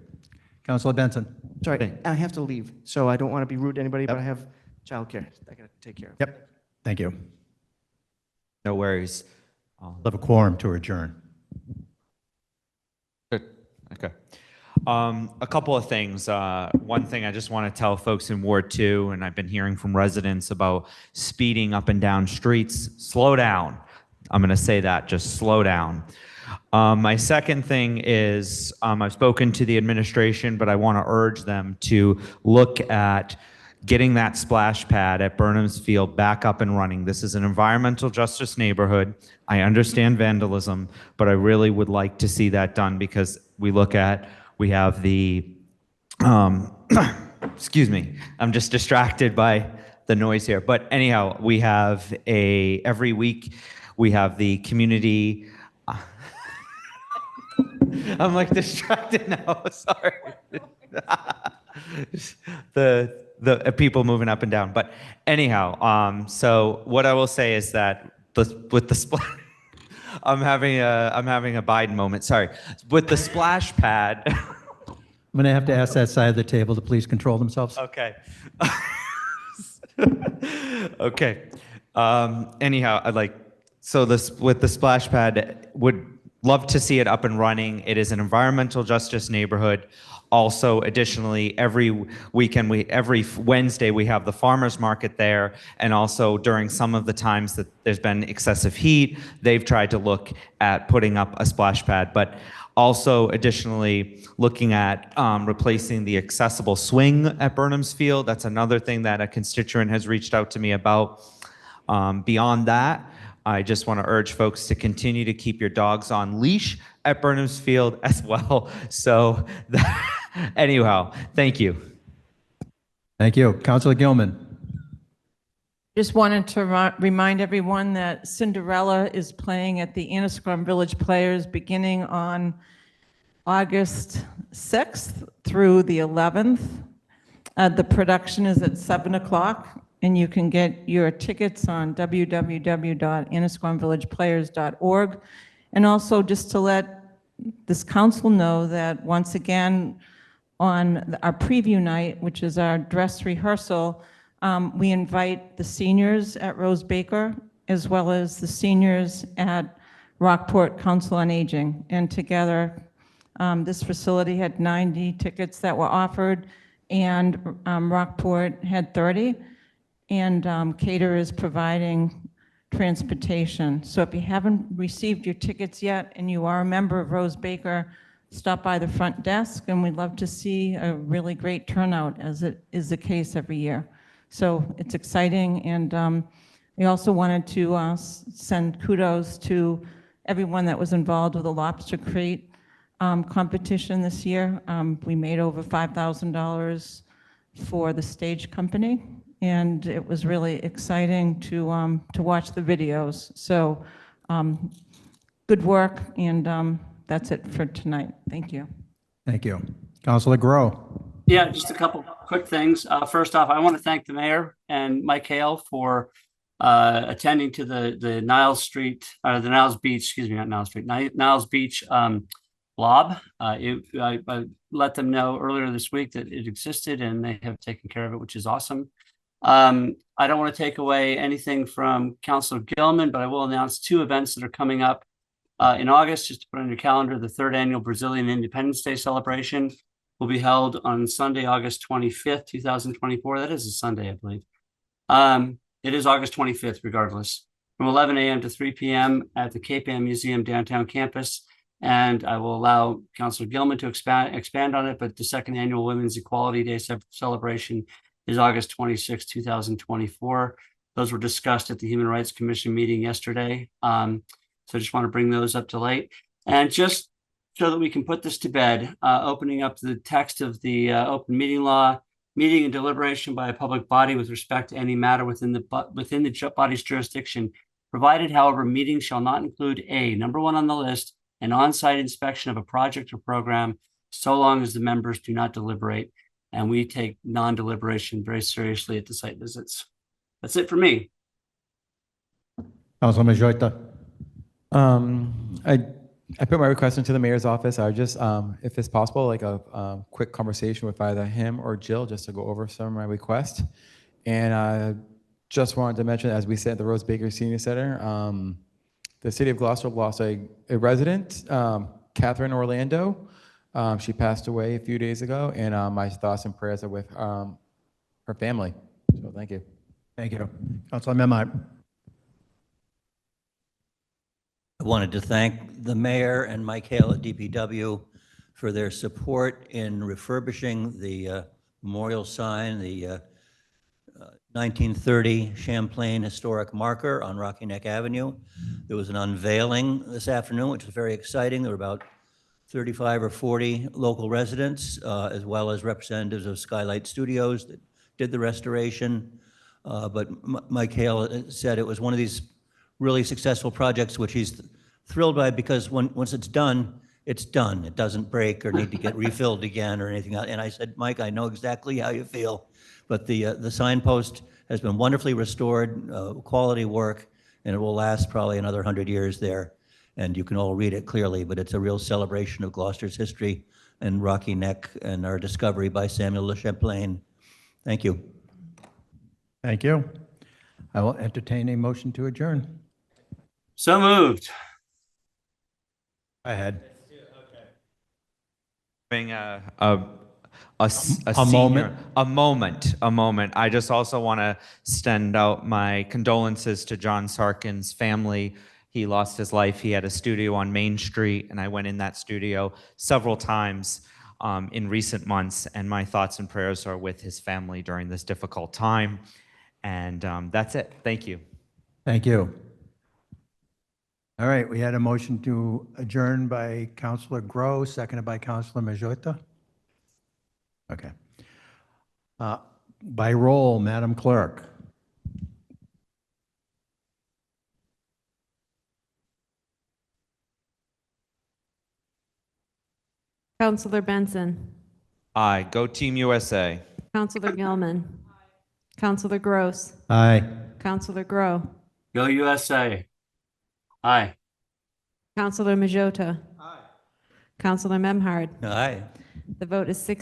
Councilor Benson. Sorry, I have to leave, so I don't want to be rude to anybody, but I have childcare I got to take care of. Yep. Thank you. No worries. We'll have a quorum to adjourn. Good. Okay. A couple of things. One thing I just want to tell folks in Ward 2, and I've been hearing from residents about speeding up and down streets. Slow down. I'm going to say that, just slow down. My second thing is I've spoken to the administration, but I want to urge them to look at getting that splash pad at Burnham's Field back up and running. This is an environmental justice neighborhood. I understand vandalism, but I really would like to see that done because we have the, excuse me, I'm just distracted by the noise here. But anyhow, we have every week, we have the community, I'm like distracted now, sorry. The people moving up and down. But anyhow, so what I will say is that with the splash, I'm having a Biden moment. Sorry, with the splash pad. I'm going to have to ask that side of the table to please control themselves. Okay. Okay. Anyhow, with the splash pad, would love to see it up and running. It is an environmental justice neighborhood. Also, additionally, every Wednesday, we have the farmers market there. And also during some of the times that there's been excessive heat, they've tried to look at putting up a splash pad. But also, additionally, looking at replacing the accessible swing at Burnham's Field. That's another thing that a constituent has reached out to me about. Beyond that, I just want to urge folks to continue to keep your dogs on leash at Burnham's Field as well. So anyhow, thank you. Thank you. Councilor Gilman. Just wanted to remind everyone that Cinderella is playing at the Annisquam Village Players beginning on August 6th through the 11th. The production is at 7 o'clock, and you can get your tickets on www.annisquamvillageplayers.org. And also just to let this council know that once again, on our preview night, which is our dress rehearsal, we invite the seniors at Rose Baker as well as the seniors at Rockport Council on Aging. And together, this facility had 90 tickets that were offered, and Rockport had 30. And Cater is providing transportation. So if you haven't received your tickets yet and you are a member of Rose Baker, stop by the front desk, and we'd love to see a really great turnout, as it is the case every year. So it's exciting, and we also wanted to send kudos to everyone that was involved with the lobster crate competition this year. We made over $5,000 for the stage company, and it was really exciting to watch the videos. So good work, and that's it for tonight. Thank you. Thank you. Councilor Grow. Yeah, just a couple quick things. First off, I want to thank the mayor and Mike Hale for attending to the Niles Beach, excuse me, not Niles Street, Niles Beach blob. I let them know earlier this week that it existed, and they have taken care of it, which is awesome. I don't want to take away anything from Councilor Gilman, but I will announce two events that are coming up in August, just to put on your calendar. The third annual Brazilian Independence Day celebration will be held on Sunday, August 25th, 2024. That is a Sunday, I believe. It is August 25th, regardless, from 11 a.m. to 3 p.m. at the Cape Ann Museum downtown campus. And I will allow Councilor Gilman to expand on it, but the second annual Women's Equality Day celebration is August 26, 2024. Those were discussed at the Human Rights Commission meeting yesterday. So I just want to bring those up to light. And just so that we can put this to bed, opening up the text of the open meeting law, meeting and deliberation by a public body with respect to any matter within the body's jurisdiction, provided, however, meetings shall not include number one on the list, an on-site inspection of a project or program, so long as the members do not deliberate. And we take non-deliberation very seriously at the site visits. That's it for me. Councilor Majota. I put my request into the mayor's office. I would just, if it's possible, like a quick conversation with either him or Jill, just to go over some of my requests. And I just wanted to mention, as we said at the Rose Baker Senior Center, the city of Gloucester lost a resident, Catherine Orlando. She passed away a few days ago, and my thoughts and prayers are with her family. So thank you. Thank you. Councilor Memhard. I wanted to thank the mayor and Mike Hale at DPW for their support in refurbishing the memorial sign, the 1930 Champlain historic marker on Rocky Neck Avenue. There was an unveiling this afternoon, which was very exciting. There were about 35 or 40 local residents, as well as representatives of Skylight Studios that did the restoration. But Mike Hale said it was one of these really successful projects, which he's thrilled by because once it's done, it's done. It doesn't break or need to get refilled again or anything else. And I said, Mike, I know exactly how you feel. But the signpost has been wonderfully restored, quality work, and it will last probably another 100 years there. And you can all read it clearly, but it's a real celebration of Gloucester's history and Rocky Neck and our discovery by Samuel Le Champlain. Thank you. Thank you. I will entertain a motion to adjourn. So moved. Go ahead. Having a moment. A moment. I just also want to send out my condolences to John Sarkin's family. He lost his life. He had a studio on Main Street, and I went in that studio several times in recent months, and my thoughts and prayers are with his family during this difficult time. And that's it. Thank you. Thank you. All right, we had a motion to adjourn by Councilor Grow, seconded by Councilor Majota. Okay. By roll, Madam Clerk. Counselor Benson. Aye. Go Team USA. Counselor Gilman. Counselor Gross. Aye. Counselor Grow. Go USA. Aye. Counselor Majota. Aye. Counselor Memhard. Aye. The vote is 6